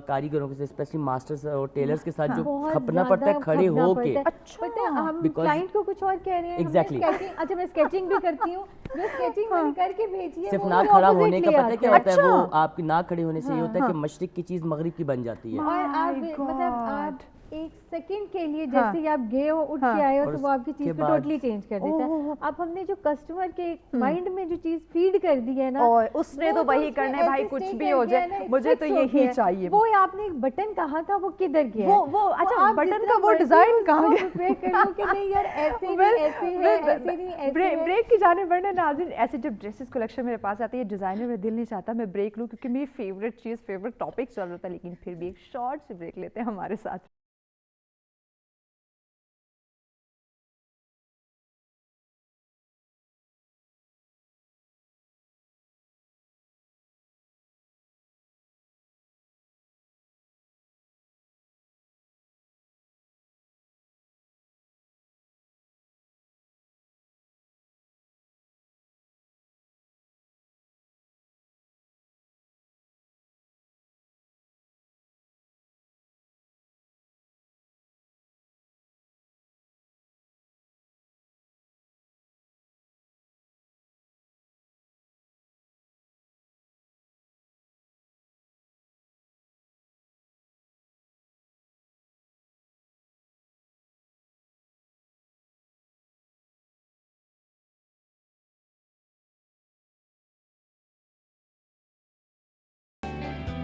कारीगरों के साथ, स्पेशली मास्टर्स और टेलर्स के साथ जो खपना पड़ता है खड़े होके। अच्छा, हम क्लाइंट को कुछ और कह रहे हैं। एग्जैक्टली। अच्छा, मैं स्केचिंग भी करती हूँ, जो स्केचिंग मैंने करके भेजी है, सिर्फ ना खड़ा होने का पता है क्या होता है, वो आपकी ना खड़े होने से ये होता है कि मशरिक की चीज मगरिब की बन जाती है। और आप मतलब एक सेकंड के लिए जैसे ही आप गए हो उठ के आए हो तो वो आपकी चीज को टोटली चेंज कर देता है। अब हमने जो कस्टमर के माइंड में जो चीज फीड कर दी है ना, और उसने तो वही करना है भाई, कुछ भी हो जाए मुझे तो यही चाहिए। वो आपने एक बटन कहा था, वो किधर गया? वो अच्छा बटन का वो डिजाइन कहाँ गया? कि नहीं यार ऐसे नहीं, ऐसे है, ऐसे नहीं, ऐसे। ब्रेक की जाने बढ़ना नाज़रीन, ऐसे जब ड्रेसेस कलेक्शन मेरे पास आती है डिजाइनर, मेरा दिल नहीं चाहता मैं ब्रेक लूँ क्योंकि मेरी फेवरेट चीज़, फेवरेट टॉपिक चल रहा था, लेकिन फिर भी एक शॉर्ट से ब्रेक लेते हैं हमारे साथ।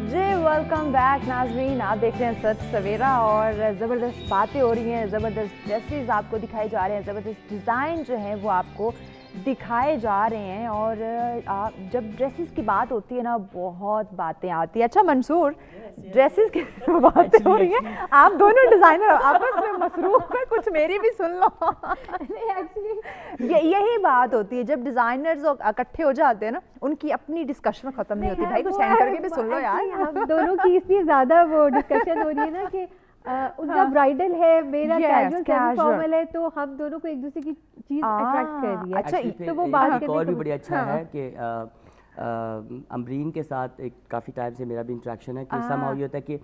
जी वेलकम बैक नाजरीन, आप देख रहे हैं सच सवेरा और ज़बरदस्त बातें हो रही हैं, ज़बरदस्त ड्रेसेस आपको दिखाए जा रहे हैं, ज़बरदस्त डिज़ाइन जो हैं वो आपको दिखाए जा रहे हैं। और आप जब ड्रेसेस की बात होती है ना बहुत बातें आती है। अच्छा मंसूर, ड्रेसेस की बातें हो रही हैं, आप दोनों डिज़ाइनर आपस में मसरूफ है, कुछ मेरी भी सुन लो। एक्चुअली यही बात होती है जब डिज़ाइनर्स इकट्ठे हो जाते हैं ना, उनकी अपनी डिस्कशन खत्म नहीं होती। भाई कुछ एंकर के भी सुन लो यार। हम दोनों की इसलिए ज़्यादा वो डिस्कशन हो रही है ना कि उनका ब्राइडल है, मेरा कैजुअल सेमी फॉर्मल है, तो हम दोनों को एक दूसरे की चीज अट्रैक्ट कर रही है। अच्छा तो वो बात और भी बड़ी अच्छा है कि अमरीन के साथ एक काफ़ी टाइम से मेरा भी इंटरेक्शन है कि समहाउ ये होता है कि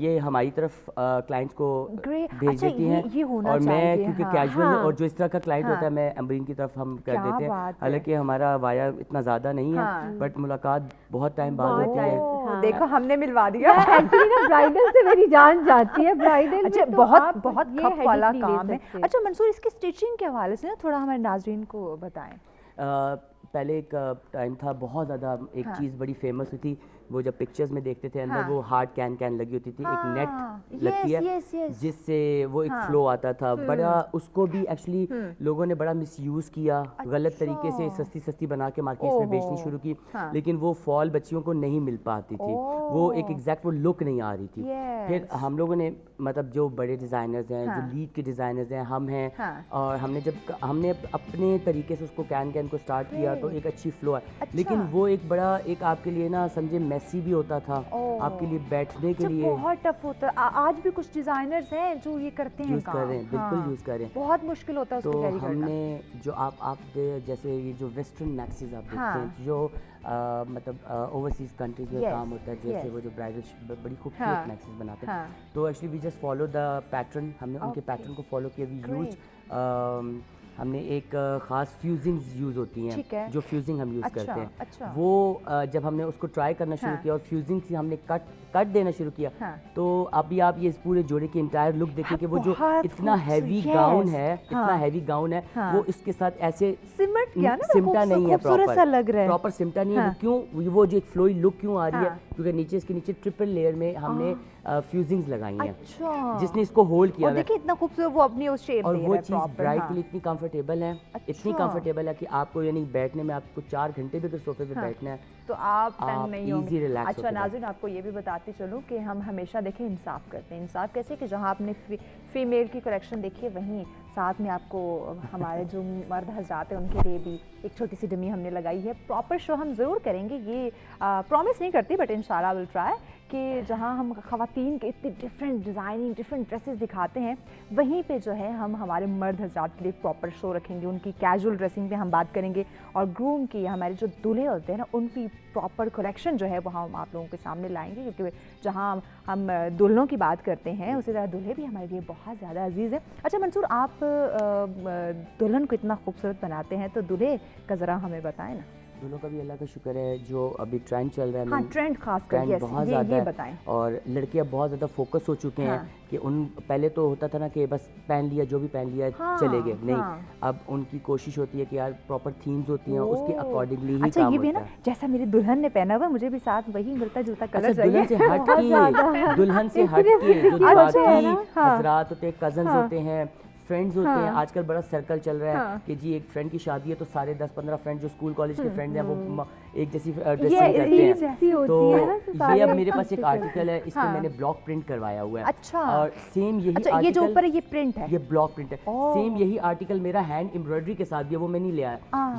ये हमारी तरफ क्लाइंट्स को भेज देती हैं और मैं क्योंकि कैजुअल और जो इस तरह का क्लाइंट होता है मैं अमरीन की तरफ हम कर देते हैं। हालांकि हमारा वाया इतना ज़्यादा नहीं है बट मुलाकात बहुत टाइम बाद होती है। देखो हमने मिलवा दिया। एक्चुअली ना ब्राइडल से मेरी जान जाती है, ब्राइडल अच्छा बहुत बहुत खप वाला काम है। अच्छा मंसूर, इसकी स्टिचिंग के हवाले से ना थोड़ा हमारे नाज़रीन को बताएं। पहले एक टाइम था बहुत ज़्यादा एक चीज़ बड़ी फेमस हुई थी, वो जब पिक्चर्स में देखते थे अंदर वो हार्ड कैन लगी होती थी, एक नेट लगती है जिससे वो एक फ्लो आता था। बड़ा उसको भी एक्चुअली लोगों ने बड़ा मिसयूज़ किया, गलत तरीके से सस्ती सस्ती बना के मार्केट में बेचनी शुरू की, लेकिन वो फॉल बच्चियों को नहीं मिल पाती थी, वो एक एग्जैक्ट वो लुक नहीं आ रही थी। फिर हम लोगों ने मतलब जो बड़े डिज़ाइनर्स हैं, जो लीड के डिज़ाइनर्स हैं, हम हैं, और हमने अपने तरीके से उसको कैन को स्टार्ट किया तो एक अच्छी फ्लो है। लेकिन वो एक बड़ा एक आपके लिए ना समझे मैसी भी होता था, आपके लिए बैठने के लिए बहुत टफ होता है। आज भी कुछ डिजाइनर्स हैं जो ये करते हैं, यूज कर रहे हैं, बिल्कुल यूज कर रहे हैं, बहुत मुश्किल होता है उसको कैरी करना। हमने जो आप जैसे ये जो वेस्टर्न मैक्सीज आप देखते हैं जो मतलब ओवरसीज कंट्रीज में काम होता है, जैसे वो जो ब्राइडल बड़ी खूबसूरत मैक्सीज बनाते हैं, तो actually we just follow the pattern, हमने उनके पैटर्न को फॉलो किया। वी यूज हमने एक ख़ास फ्यूजिंग्स यूज़ होती हैं, जो फ्यूजिंग हम यूज़ करते हैं, वो जब हमने उसको ट्राई करना शुरू किया और फ्यूजिंग से हमने कट देना शुरू किया, तो अभी आप ये इस पूरे जोड़े की इंटायर लुक देखिए कि वो जो इतना हैवी गाउन है, इतना हैवी गाउन है, वो इसके साथ ऐसे सिमटा नहीं है, प्रॉपर सिमटा नहीं है। क्यों वो जो एक फ्लोई लुक क्यों आ रही है? क्योंकि नीचे इसके नीचे ट्रिपल लेयर में हमने फ्यूजिंग्स लगाई हैं, जिसने इसको होल्ड किया। देखिए इतना खूबसूरत वो अपनी उस शेप और वो चीज़ ब्राइड के लिए इतनी कंफर्टेबल है, इतनी कंफर्टेबल है कि आपको यानी बैठने में आपको 4 घंटे भी अगर सोफे पे बैठना है तो आप तंग नहीं होंगे। रिलैक्स। अच्छा नाज़रीन, आपको ये भी बताती चलूँ कि हम हमेशा देखें इंसाफ करते हैं। इंसाफ कैसे कि जहाँ आपने फीमेल की कलेक्शन देखी है वहीं साथ में आपको हमारे जो मर्द हज़रात हैं उनके लिए भी एक छोटी सी डमी हमने लगाई है। प्रॉपर शो हम ज़रूर करेंगे, ये प्रॉमिस नहीं करती बट इंशाल्लाह विल ट्राई कि जहाँ हम ख़वातीन के इतनी डिफरेंट डिज़ाइनिंग डिफरेंट ड्रेसेस दिखाते हैं वहीं पे जो है हम हमारे मर्द हज़रात के लिए प्रॉपर शो रखेंगे। उनकी कैजुअल ड्रेसिंग पे हम बात करेंगे और ग्रूम की हमारे जो दूल्हे होते हैं ना उनकी प्रॉपर कलेक्शन जो है वो हम आप लोगों के सामने लाएंगे, क्योंकि जहाँ हम दुल्हनों की बात करते हैं उसी तरह दूल्हे भी हमारे लिए बहुत ज़्यादा अजीज़ है। अच्छा मंसूर, आप दुल्हन को इतना खूबसूरत बनाते हैं तो दूल्हे का ज़रा हमें बताएं ना। دونوں کا بھی اللہ کا شکر ہے. جو ابھی ٹرینڈ چل رہا ہے, ہاں ٹرینڈ خاص کر بہت زیادہ ہے, اور لڑکے اب بہت زیادہ فوکس ہو چکے ہیں کہ ان پہلے تو ہوتا تھا نا کہ بس پہن لیا, جو بھی پہن لیا چلے گئے, نہیں, اب ان کی کوشش ہوتی ہے کہ یار پراپر تھیمز ہوتی ہیں, اس کے اکارڈنگلی ہی کام ہوتا ہے. نا جیسا میری دلہن نے پہنا ہوا, مجھے بھی ساتھ وہی ملتا جلتا کلر چاہیے. دلہن سے ہٹ کے, دلہن سے ہٹ کے جو باقی حضرات ہوتے ہیں, کزنز ہوتے ہیں, فرینڈز ہوتے ہیں. آج کل بڑا سرکل چل رہا ہے کہ جی ایک فرینڈ کی شادی ہے تو سارے 10-15 فرینڈ جو اسکول کالج کے فرینڈ ہیں وہ ایک جیسی ڈریسنگ کرتے ہیں. تو یہ اب میرے پاس ایک آرٹیکل ہے, اس پہ میں نے بلاک پرنٹ کروایا ہوا ہے, اور سیم یہی یہ جو اوپر یہ پرنٹ ہے, یہ بلاک پرنٹ ہے, سیم یہی آرٹیکل میرا ہینڈ امبرائڈری کے ساتھ بھی ہے, وہ میں نہیں لیا ہے.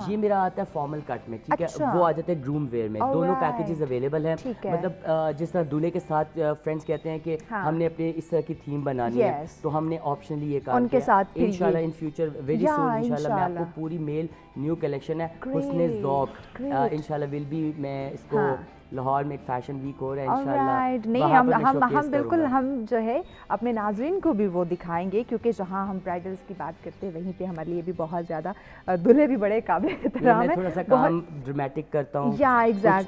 یہ میرا آتا ہے فارمل کٹ میں, ٹھیک ہے, وہ آ جاتا ہے گروم ویئر میں. دونوں پیکیجز اویلیبل ہیں. مطلب جس طرح دولہے کے ساتھ فرینڈس کہتے ہیں کہ ہم نے اپنے اس طرح کی تھیم بنانی ہے, تو ہم نے آپشنلی یہ کام کیا. انشاءاللہ ان فیوچر ویری سون انشاءاللہ میں آپ کو پوری میل نیو کلیکشن ہے حسن ذوق انشاءاللہ ول بی, میں اس کو لاہور میں ایک فیشن ویک ہو رہا ہے انشاءاللہ. نہیں, ہم بالکل ہم جو ہے اپنے ناظرین کو بھی وہ دکھائیں گے, کیونکہ جہاں ہم برائڈلس کی بات کرتے ہیں وہیں پہ ہمارے لیے بھی بہت زیادہ دلہے بھی بڑے قابل احترام ہیں. میں تھوڑا سا کام ڈرمیٹک کرتا ہوں,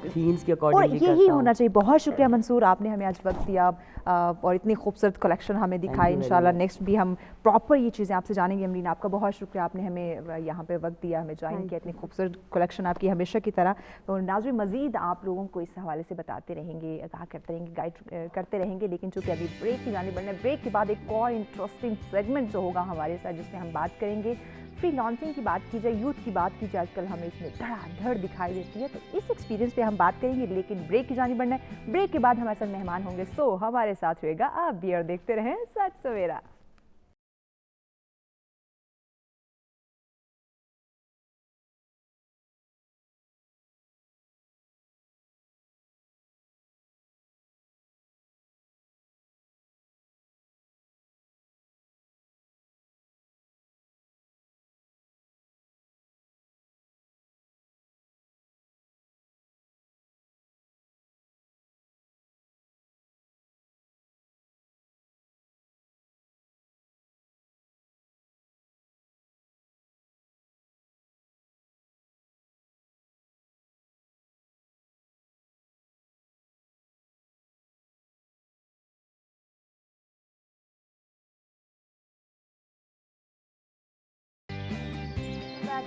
تھیمز کے اکارڈنگلی کرتا ہوں, اور یہی ہونا چاہیے. بہت شکریہ منصور, آپ نے ہمیں آج وقت دیا اور اتنی خوبصورت کلیکشن ہمیں دکھائی. انشاءاللہ نیکسٹ بھی ہم پراپر یہ چیزیں آپ سے جانیں گے. امرین, آپ کا بہت شکریہ, آپ نے ہمیں یہاں پہ وقت دیا, ہمیں جوائن کیا. اتنی خوبصورت کلیکشن آپ کی ہمیشہ کی طرح. تو ناظرین مزید آپ لوگوں کو اس حوالے سے بتاتے رہیں گے, آگاہ کرتے رہیں گے, گائیڈ کرتے رہیں گے. لیکن چونکہ ابھی بریک کی جانب بڑھنا ہے, بریک کے بعد ایک اور انٹرسٹنگ سیگمنٹ جو ہوگا ہمارے ساتھ, جس میں ہم بات کریں گے فری لانسنگ کی بات کی جائے, یوتھ کی بات کی جائے. آج کل ہمیں اس میں دھڑا دھڑ دکھائی دیتی ہے, تو اس ایکسپیرینس پہ ہم بات کریں گے. لیکن بریک کی جانب بڑھنا ہے, بریک کے بعد ہمارے ساتھ مہمان ہوں گے, سو ہمارے ساتھ رہے گا آپ بھی, اور دیکھتے رہیں سچ سویرا.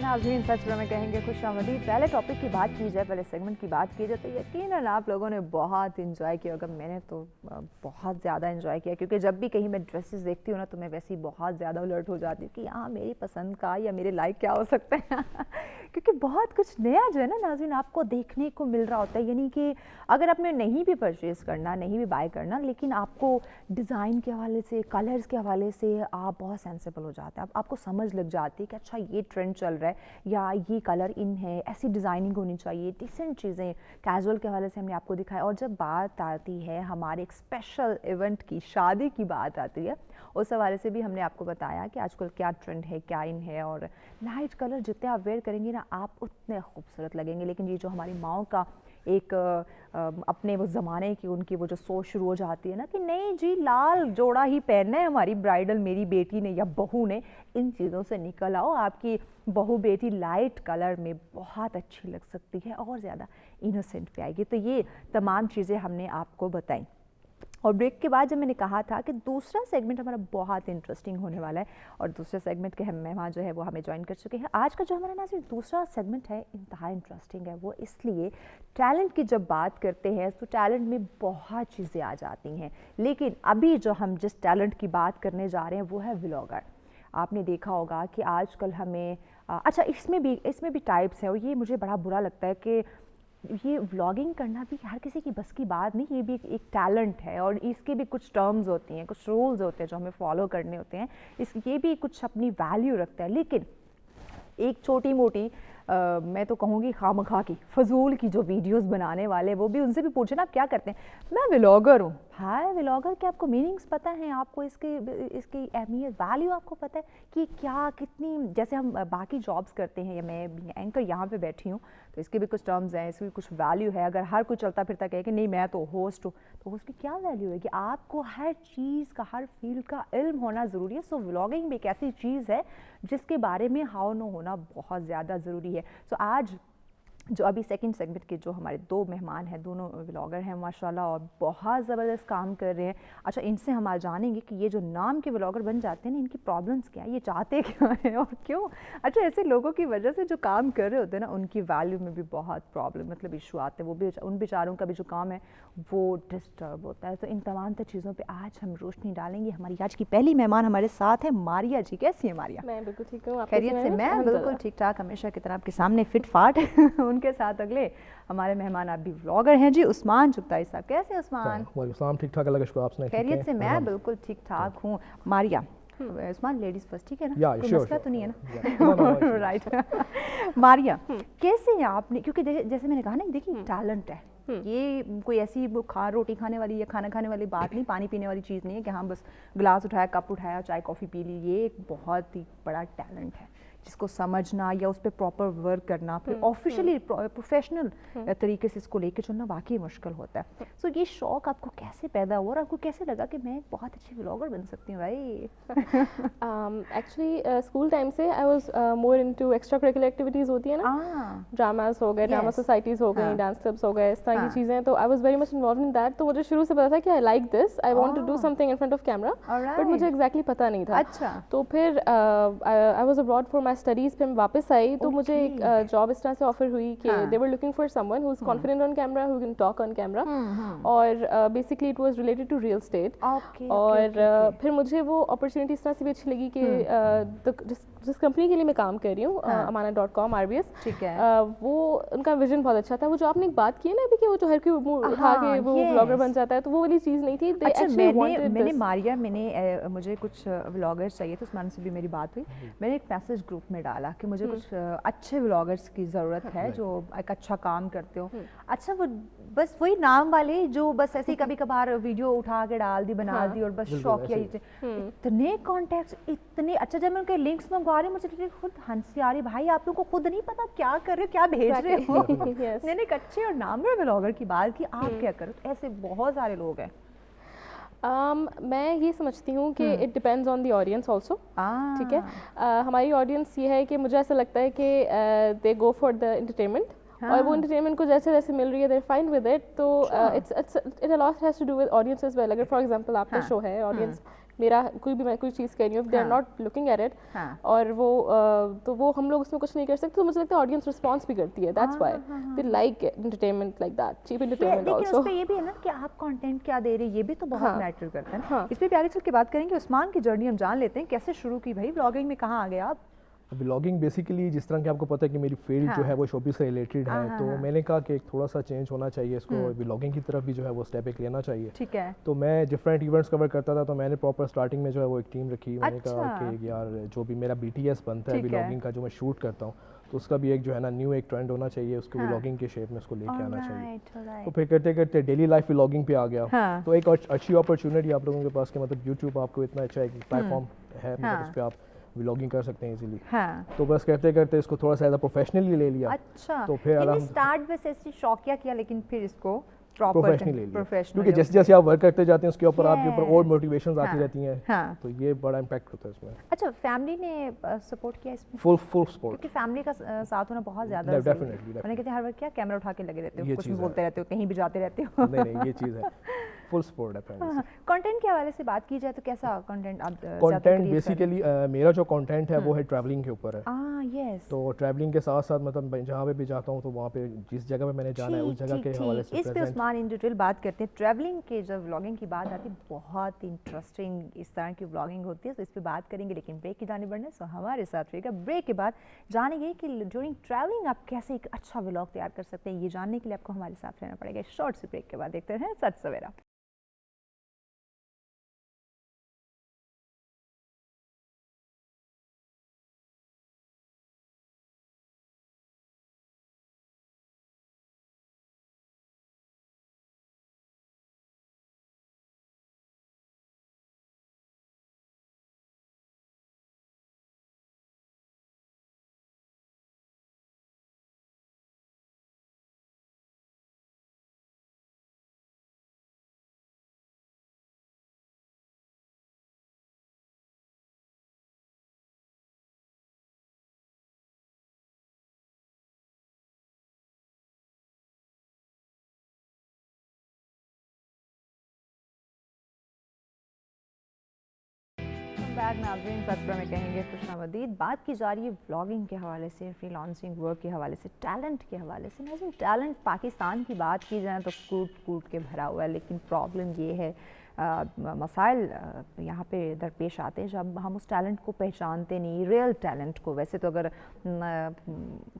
ناظرین سچ میں کہیں گے خوش آمدید. پہلے ٹاپک کی بات کی جائے, پہلے سیگمنٹ کی بات کی جائے, تو یقیناً آپ لوگوں نے بہت انجوائے کیا ہوگا. میں نے تو بہت زیادہ انجوائے کیا, کیونکہ جب بھی کہیں میں ڈریسز دیکھتی ہوں نا, تو میں ویسے ہی بہت زیادہ الرٹ ہو جاتی ہوں کہ ہاں میری پسند کا یا میرے لائک کیا ہو سکتا ہے. کیونکہ بہت کچھ نیا جو ہے نا ناظرین آپ کو دیکھنے کو مل رہا ہوتا ہے. یعنی کہ اگر آپ نے نہیں بھی پرچیز کرنا, نہیں بھی بائی کرنا, لیکن آپ کو ڈیزائن کے حوالے سے, کلرز کے حوالے سے آپ بہت سینسیبل ہو جاتے ہیں. آپ کو سمجھ لگ جاتی ہے کہ اچھا یہ ٹرینڈ چل رہا ہے, یا یہ کلر ان ہے, ایسی ڈیزائننگ ہونی چاہیے, ڈیسنٹ چیزیں کیجول کے حوالے سے ہم نے آپ کو دکھایا. اور جب بات آتی ہے ہمارے ایک اسپیشل ایونٹ کی, شادی کی بات آتی ہے, اس حوالے سے بھی ہم نے آپ کو بتایا کہ آج کل کیا ٹرینڈ ہے, کیا ان ہے, اور لائٹ کلر جتنے آپ ویئر کریں گے نا آپ اتنے خوبصورت لگیں گے. لیکن یہ جو ہماری ماؤں کا ایک اپنے وہ زمانے کی ان کی وہ جو سوچ شروع ہو جاتی ہے نا کہ نہیں جی لال جوڑا ہی پہننا ہے ہماری برائڈل, میری بیٹی نے یا بہو نے, ان چیزوں سے نکل آؤ. آپ کی بہو بیٹی لائٹ کلر میں بہت اچھی لگ سکتی ہے اور زیادہ انوسینٹ پہ آئے گی. تو یہ تمام چیزیں ہم نے آپ کو بتائیں. اور بریک کے بعد جب میں نے کہا تھا کہ دوسرا سیگمنٹ ہمارا بہت انٹرسٹنگ ہونے والا ہے, اور دوسرے سیگمنٹ کے ہم مہمان جو ہے وہ ہمیں جوائن کر چکے ہیں. آج کا جو ہمارا ناظرین دوسرا سیگمنٹ ہے انتہا انٹرسٹنگ ہے. وہ اس لیے ٹیلنٹ کی جب بات کرتے ہیں تو ٹیلنٹ میں بہت چیزیں آ جاتی ہیں, لیکن ابھی جو ہم جس ٹیلنٹ کی بات کرنے جا رہے ہیں وہ ہے ولاگر. آپ نے دیکھا ہوگا کہ آج کل ہمیں اچھا اس میں بھی ٹائپس ہیں, اور یہ مجھے بڑا برا لگتا ہے کہ یہ ولاگنگ کرنا بھی ہر کسی کی بس کی بات نہیں. یہ بھی ایک ٹیلنٹ ہے, اور اس کے بھی کچھ ٹرمز ہوتی ہیں, کچھ رولز ہوتے ہیں جو ہمیں فالو کرنے ہوتے ہیں. یہ بھی کچھ اپنی ویلیو رکھتا ہے. لیکن ایک چھوٹی موٹی میں تو کہوں گی خامخواہ کی فضول کی جو ویڈیوز بنانے والے, وہ بھی ان سے بھی پوچھیں نا آپ کیا کرتے ہیں. میں ولاگر ہوں. ہائے ولاگر کے آپ کو میننگز پتہ ہیں, آپ کو اس کی اہمیت, ویلیو آپ کو پتہ ہے کہ کیا کتنی, جیسے ہم باقی جابس کرتے ہیں, یا میں اینکر یہاں پہ بیٹھی ہوں تو اس کے بھی کچھ ٹرمز ہیں, اس کی بھی کچھ ویلیو ہے. اگر ہر کوئی چلتا پھرتا کہے کہ نہیں میں تو ہوسٹ ہوں, تو ہوسٹ کی کیا ویلیو ہے کہ آپ کو ہر چیز کا, ہر فیلڈ کا علم ہونا ضروری ہے. سو ولاگنگ بھی ایک ایسی چیز ہے جس کے بارے میں ہاؤ نو ہونا بہت زیادہ ضروری ہے. سو آج जो अभी सेकंड सेगमेंट के जो हमारे 2 मेहमान हैं, दोनों व्लॉगर हैं माशाल्लाह और बहुत ज़बरदस्त काम कर रहे हैं। अच्छा, इनसे हम आज जानेंगे कि ये जो नाम के व्लॉगर बन जाते हैं ना, इनकी प्रॉब्लम्स क्या है, ये चाहते क्या हैं और क्यों। अच्छा, ऐसे लोगों की वजह से जो काम कर रहे होते हैं ना, उनकी वैल्यू में भी बहुत प्रॉब्लम मतलब इशू आते हैं, वो भी उन बेचारों का भी जो काम है वो डिस्टर्ब होता है। तो इन तमाम चीज़ों पर आज हम रोशनी डालेंगे। हमारी आज की पहली मेहमान हमारे साथ है मारिया जी। कैसी है मारिया? मैं बिल्कुल ठीक हूँ। खैरियत से? मैं बिल्कुल ठीक ठाक, हमेशा की तरह आपके सामने फिट फाट। उनके साथ अगले हमारे मेहमान आप भी व्लॉगर हैं जी, उस्मान चुगताई साहब। कैसे उस्मान? वालेकुम, ठीक ठाक, अल्लाह का शुक्र, आप सुनाइए? खैरियत से? मैं बिल्कुल ठीक ठाक हूँ। मारिया, उस्मान लेडीज फर्स्ट, ठीक है ना? कोई मसला तो नहीं है ना? राइट। मारिया, कैसे आपने, क्योंकि जैसे मैंने कहा ना, देखिए टैलेंट है, ये कोई ऐसी रोटी खाने वाली या खाना खाने वाली बात नहीं, पानी पीने वाली चीज़ नहीं है कि हाँ बस गिलास उठाया, कप उठाया, चाय कॉफ़ी पी ली। ये एक बहुत ही बड़ा टैलेंट है जिसको समझना या उस पर प्रॉपर वर्क करना, फिर ऑफिशियली प्रोफेशनल तरीके से इसको लेके चलना वाकई मुश्किल होता है। सो ये शौक़ आपको कैसे पैदा हुआ और आपको कैसे लगा कि मैं बहुत अच्छी व्लॉगर बन सकती हूँ भाई? एक्चुअली स्कूल टाइम से I was more into extra curricular activities होती है ना, ड्रामास हो गए, ड्रामा सोसाइटीज़ हो गई, डांस क्लब्स हो गए, इस तरह की चीज़ें। तो I was very much involve in that. तो मुझे शुरू से पता था कि I like this, I want to do something in front of camera, but मुझे एग्जैक्टली पता नहीं था। अच्छा। तो फिर I was abroad for my studies, फिर वापस आई तो मुझे एक जॉब इस तरह से ऑफर हुई कि they were looking for someone who is confident on camera, who can talk on camera, और basically it was related to real estate. और फिर मुझे वो अपॉर्चुनिटी इस तरह से भी अच्छी लगी कि जिस कंपनी के लिए मैं काम कर रही हूँ, amana.com RBS, ठीक है, वो उनका विजन बहुत अच्छा था। वो जो आपने एक बात की है ना अभी कि वो जो हर कोई उठा के वो व्लॉगर बन जाता है, तो वो वाली चीज़ नहीं थी। अच्छा, मैंने मारिया, मुझे कुछ व्लॉगर्स चाहिए थे, उस्मान से भी मेरी बात हुई, मैंने एक मैसेज ग्रुप में डाला कि मुझे कुछ अच्छे व्लॉगर्स की ज़रूरत है जो एक अच्छा काम करते हो। अच्छा, वो बस वही नाम वाले जो बस ऐसे ही कभी कभार वीडियो उठा के डाल दी, बना दी और बस शौकिया ही। इतने कॉन्टैक्ट्स, इतने अच्छा, जब मैं उनके लिंक्स मंगवा रही हूँ मुझे खुद हंसी आ रही, भाई आप लोगों को खुद नहीं पता क्या कर रहे हो, क्या भेज रहे हो। मैंने एक अच्छे और नामवर व्लॉगर की बात की, आप क्या करो। तो ऐसे बहुत सारे लोग हैं। मैं ये समझती हूँ कि it depends on the audience also, ठीक है। हमारी ऑडियंस ये है कि मुझे ऐसा लगता है कि they go for the entertainment, और वो एंटरटेनमेंट को जैसे जैसे मिल रही है, दे फाइन विद इट। तो it a lot has to do with audience as well. अगर फॉर एग्जांपल आपका शो है, ऑडियंस मेरा मैं कोई चीज़ कह रही हूँ, they are not looking at it, और वो तो वो हम लोग उसमें कुछ नहीं कर सकते। तो मुझे लगता है ऑडियंस रिस्पॉन्स भी करती है, that's why they like entertainment like that, cheap entertainment also. लेकिन उस पे ये भी है ना कि आप कंटेंट क्या दे रहे हैं, ये भी तो बहुत मैटर करता है ना। इस पे भी आगे चल के बात करेंगे। उस्मान की जर्नी हम जान लेते हैं, कैसे शुरू की भाई व्लॉगिंग में, कहाँ आ गए आप? व्लॉगिंग बेसिकली, जिस तरह कि आपको पता है कि मेरी फील्ड जो है वो शोबिज़ से रिलेटेड है, तो मैंने कहा कि एक थोड़ा सा चेंज होना चाहिए, इसको व्लॉगिंग की तरफ भी जो है वो स्टेप एक लेना चाहिए। ठीक है। तो मैं डिफरेंट इवेंट्स कवर करता था, तो मैंने प्रॉपर स्टार्टिंग में जो है वो एक टीम रखी। मैंने कहा कि यार जो भी मेरा BTS बनता है व्लॉगिंग का, जो मैं शूट करता हूँ, तो उसका भी एक जो है ना न्यू एक ट्रेंड होना चाहिए, उसको व्लॉगिंग के शेप में उसको लेके आना चाहिए। तो फिर करते करते डेली लाइफ व्लॉगिंग पे आ गया। तो एक अच्छी अपॉर्चुनिटी आप लोगों के पास कि मतलब यूट्यूब आपको इतना अच्छा एक प्लेटफॉर्म है, मतलब उस पर आप व्लॉगिंग कर सकते हैं इजीली। तो बस करते करते इसको थोड़ा सा प्रोफेशनली ले लिया। अच्छा, तो फिर स्टार्ट बस ऐसे शौकिया किया, लेकिन फिर इसको प्रोफेशनली ले लिया, क्योंकि जैसे जैसे आप वर्क करते जाते हैं उसके ऊपर आपके ऊपर और मोटिवेशंस आती रहती हैं। तो ये बड़ा इम्पैक्ट होता है इसमें। अच्छा, फैमिली ने सपोर्ट किया इसमें? फुल सपोर्ट, क्योंकि फैमिली का साथ होना बहुत ज़्यादा डेफिनेटली। मैंने कहते हैं हर वक्त क्या कैमरा उठा के लगे रहते हो, कुछ भी बोलते रहते हो, कहीं भी जाते रहते हो। नहीं, ये चीज़ है, फुल सपोर्ट है फैमिली से। कंटेंट के हवाले से बात की जाए तो कैसा कंटेंट आप? कंटेंट बेसिकली मेरा जो कंटेंट है वो है ट्रैवलिंग के ऊपर है। यस। तो ट्रैवलिंग के साथ साथ मतलब जहाँ पे भी जाता हूँ तो वहाँ पे जिस जगह पे मैंने जाना है उस जगह के हवाले से इस पे उस्मान इन डिटेल बात करते हैं। ट्रैवलिंग के जब व्लॉगिंग की बात आती है, बहुत इंटरेस्टिंग इस तरह की व्लॉगिंग होती है, तो इस पे बात करेंगे, लेकिन ब्रेक की जाने बढ़ने। सो हमारे साथ रहिएगा। ब्रेक के बाद जानेंगे कि ड्यूरिंग ट्रैवलिंग आप कैसे एक अच्छा व्लॉग तैयार कर सकते हैं। ये जानने के लिए आपको हमारे साथ रहना पड़ेगा। शॉर्ट से ब्रेक के बाद देखते हैं सच सवेरा। बैक नाज़रीन, सत्र में कहेंगे खुशनामदीद। बात की जा रही है व्लॉगिंग के हवाले से, फ्रीलांसिंग वर्क के हवाले से, टैलेंट के हवाले से। नाज़रीन, टैलेंट पाकिस्तान की बात की जाए तो कूट कूट के भरा हुआ है, लेकिन प्रॉब्लम ये है, मसाइल यहाँ पे दरपेश आते हैं जब हम उस टैलेंट को पहचानते नहीं, रियल टैलेंट को। वैसे तो अगर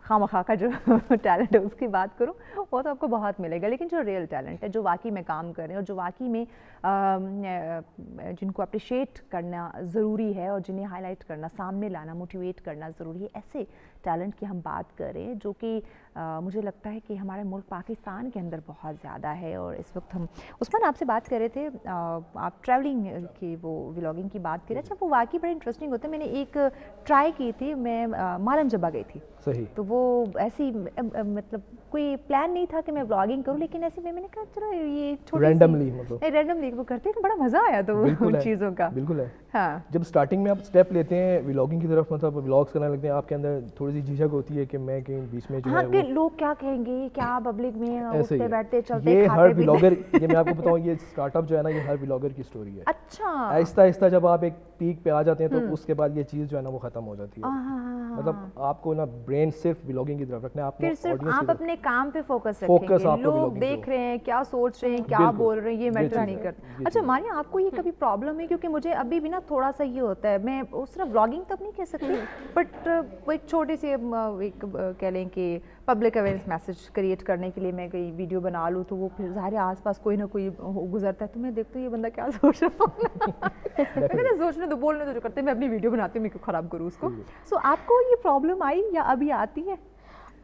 खामखा का जो टैलेंट है उसकी बात करूँ वो तो आपको बहुत मिलेगा, लेकिन जो रियल टैलेंट है, जो वाकई में काम कर रहे हैं और जो वाकई में जिनको अप्रिशिएट करना ज़रूरी है और जिन्हें हाईलाइट करना, सामने लाना, मोटिवेट करना ज़रूरी है, ऐसे टैलेंट की हम बात करें जो कि मुझे लगता है कि हमारे मुल्क पाकिस्तान के अंदर बहुत ज़्यादा है। और इस वक्त हम उस्मान आपसे बात कर रहे थे, आप ट्रैवलिंग की वो व्लॉगिंग की बात कर रहे थे। अच्छा, वो वाकई बड़े इंटरेस्टिंग होते हैं। मैंने एक ट्राई की थी, मैं मालम जबा गई थी। सही। तो वो ऐसी मतलब कोई प्लान नहीं था कि मैं व्लॉगिंग करूं, लेकिन ऐसे में मैंने कहा चलो ये छोटी रैंडमली मतलब रैंडमली वो करते हैं, बड़ा मज़ा आया तो उन चीज़ों का। बिल्कुल है। हाँ, जब स्टार्टिंग में आप स्टेप लेते हैं व्लॉगिंग की तरफ, मतलब व्लॉग्स करने लगते हैं, आपके अंदर थोड़ी सी झिझक होती है कि मैं कहीं बीच में जो हाँ, है कि लोग क्या कहेंगे, क्या पब्लिक में उठते बैठते चलते ये खाते हर व्लॉगर, ये मैं आपको बताऊं, ये स्टार्टअप जो है ना, ये हर व्लॉगर की स्टोरी है। अच्छा, आहिस्ता आहिस्ता जब आप एक पीक पे आ जाते हैं तो उसके बाद ये चीज़ जो है ना वो ख़त्म हो जाती है। मतलब आपको ना ब्रेन सिर्फ व्लॉगिंग की तरफ रखना है, फिर सिर्फ आप अपने काम पे फोकस रखेंगे, लोग देख रहे हैं, क्या सोच रहे हैं, क्या बोल रहे हैं, ये मैटर नहीं करता। अच्छा मानिए, आपको ये कभी प्रॉब्लम है? क्योंकि मुझे अभी भी ना थोड़ा सा ये होता है, मैं उस तरह व्लॉगिंग तब नहीं कह सकती, बट वो एक छोटी सी एक कह लें कि पब्लिक अवेयरनेस मैसेज क्रिएट करने के लिए मैं कोई वीडियो बना लूँ तो वो फिर ज़ाहिर आसपास कोई ना कोई गुजरता है तो मैं देखती हूँ ये बंदा क्या सोच रहा है। सोचने तो बोलने तो जो करते हैं, मैं अपनी वीडियो बनाती हूँ, मैं क्यों ख़राब करूँ उसको। सो आपको ये प्रॉब्लम आई या अभी आती है?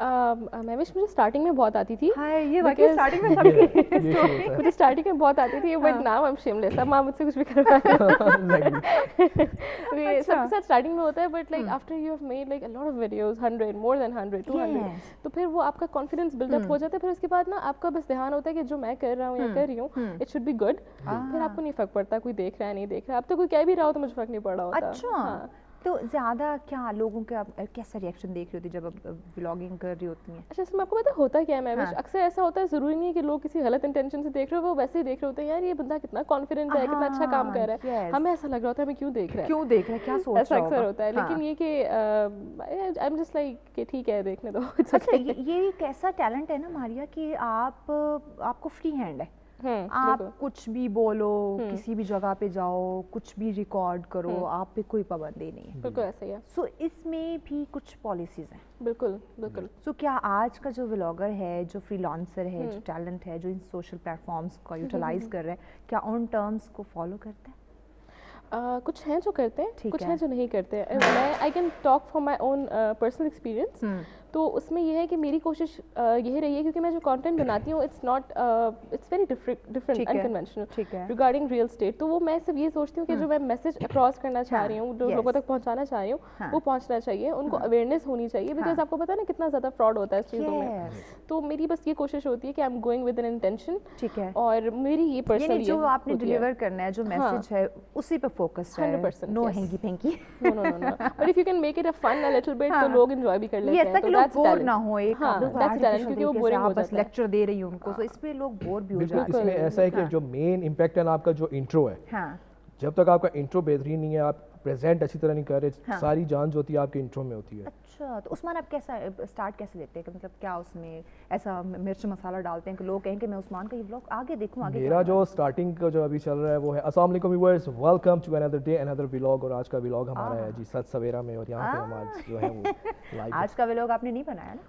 मुझे स्टार्टिंग में बहुत आती थी। हाय, ये वाकई स्टार्टिंग में सबकी मुझे स्टार्टिंग में बहुत आती थी, but now I am shameless. अब माँ मुझसे कुछ भी करवा सबके साथ स्टार्टिंग में होता है, but like after you have made like a lot of videos, 100 more than 100 200, तो फिर वो आपका कॉन्फिडेंस बिल्डअप हो जाता है। फिर उसके बाद ना आपका बस ध्यान होता है कि जो मैं कर रहा हूँ या कर रही हूँ इट शुड बी गुड। फिर आपको नहीं फर्क पड़ता कोई देख रहा है नहीं देख रहा है, अब तो कोई कह भी रहा हो तो मुझे फर्क नहीं पड़ रहा होता। अच्छा, तो ज़्यादा क्या लोगों के आप कैसा रिएक्शन देख रही होती जब आप व्लॉगिंग कर रही होती हैं? अच्छा, इसमें आपको पता होता क्या है मैम, अक्सर ऐसा होता है, ज़रूरी नहीं है कि लोग किसी गलत इंटेंशन से देख रहे हो, वो वैसे ही देख रहे होते हैं, यार ये बंदा कितना कॉन्फिडेंट है, कितना अच्छा काम कर रहा है, हमें ऐसा लग रहा होता है हमें क्यों देख रहा है, क्या सोच रहा है, ऐसा अक्सर होता है। लेकिन ये कि आई एम जस्ट लाइक कि ठीक है देखने दो। अच्छा, ये एक ऐसा टैलेंट है ना मारिया कि आपको फ्री हैंड है, आप कुछ भी बोलो, किसी भी जगह पे जाओ, कुछ भी रिकॉर्ड करो, आप पे कोई पाबंदी नहीं है। बिल्कुल ऐसा ही है। सो इसमें भी कुछ पॉलिसीज हैं। बिल्कुल बिल्कुल। सो क्या आज का जो व्लॉगर है, जो फ्रीलांसर है, जो टैलेंट है, जो इन सोशल प्लेटफॉर्म्स को यूटिलाइज कर रहे हैं, क्या उन टर्म्स को फॉलो करते हैं? कुछ हैं जो करते हैं, कुछ हैं जो नहीं करते हैं। मैं I can talk from my own personal experience. तो उसमें यह है कि मेरी कोशिश यही रही है, क्योंकि मैं जो कंटेंट बनाती हूँ it's very different unconventional regarding real estate. तो वो मैं सिर्फ ये सोचती हूँ कि जो मैं मैसेज अक्रॉस करना चाह रही हूँ, जो लोगों तक पहुँचाना चाह रही हूँ, वो पहुँचना चाहिए, उनको अवेयरनेस होनी चाहिए, बिकॉज आपको पता है ना कितना ज़्यादा फ्रॉड होता है इस चीज़ों में। तो मेरी बस ये कोशिश होती है कि I am going with an intention. ठीक है। और मेरी ये पर्सनल जो आपने डिलीवर करना है, जो मैसेज है, उसी पे फोकस है, 100%। नो हैंगी पैंगी। No but if you can make it a fun a little bit, तो लोग एंजॉय भी कर लेते हैं। तो दैट्स टैलेंट ना हो एक, क्योंकि वो बोरिंग हो जाता है, लेक्चर दे रही हूं उनको, तो इस पे लोग बोर भी हो जाते हैं। इसमें ऐसा है कि जो मेन इंपैक्ट है ना आपका जो इंट्रो है, जब तक आपका इंट्रो बेहतरीन नहीं है, आप प्रेजेंट अच्छी तरह नहीं कर रहे, सारी जान जो होती है आपके इंट्रो में होती है। अच्छा, तो उस्मान आप कैसा स्टार्ट कैसे लेते हैं? मतलब क्या उसमें ऐसा मिर्च मसाला डालते हैं कि लोग कहें कि मैं उस्मान का ये व्लॉग आगे देखूं, आगे? मेरा जो स्टार्टिंग का जो अभी चल रहा है वो है, अस्सलाम वालेकुम viewers, welcome to another day another vlog. और आज का व्लॉग हमारा है जी सच सवेरा में, और यहाँ पे हम आज जो है वो लाइव। आज का व्लॉग आपने नहीं बनाया ना?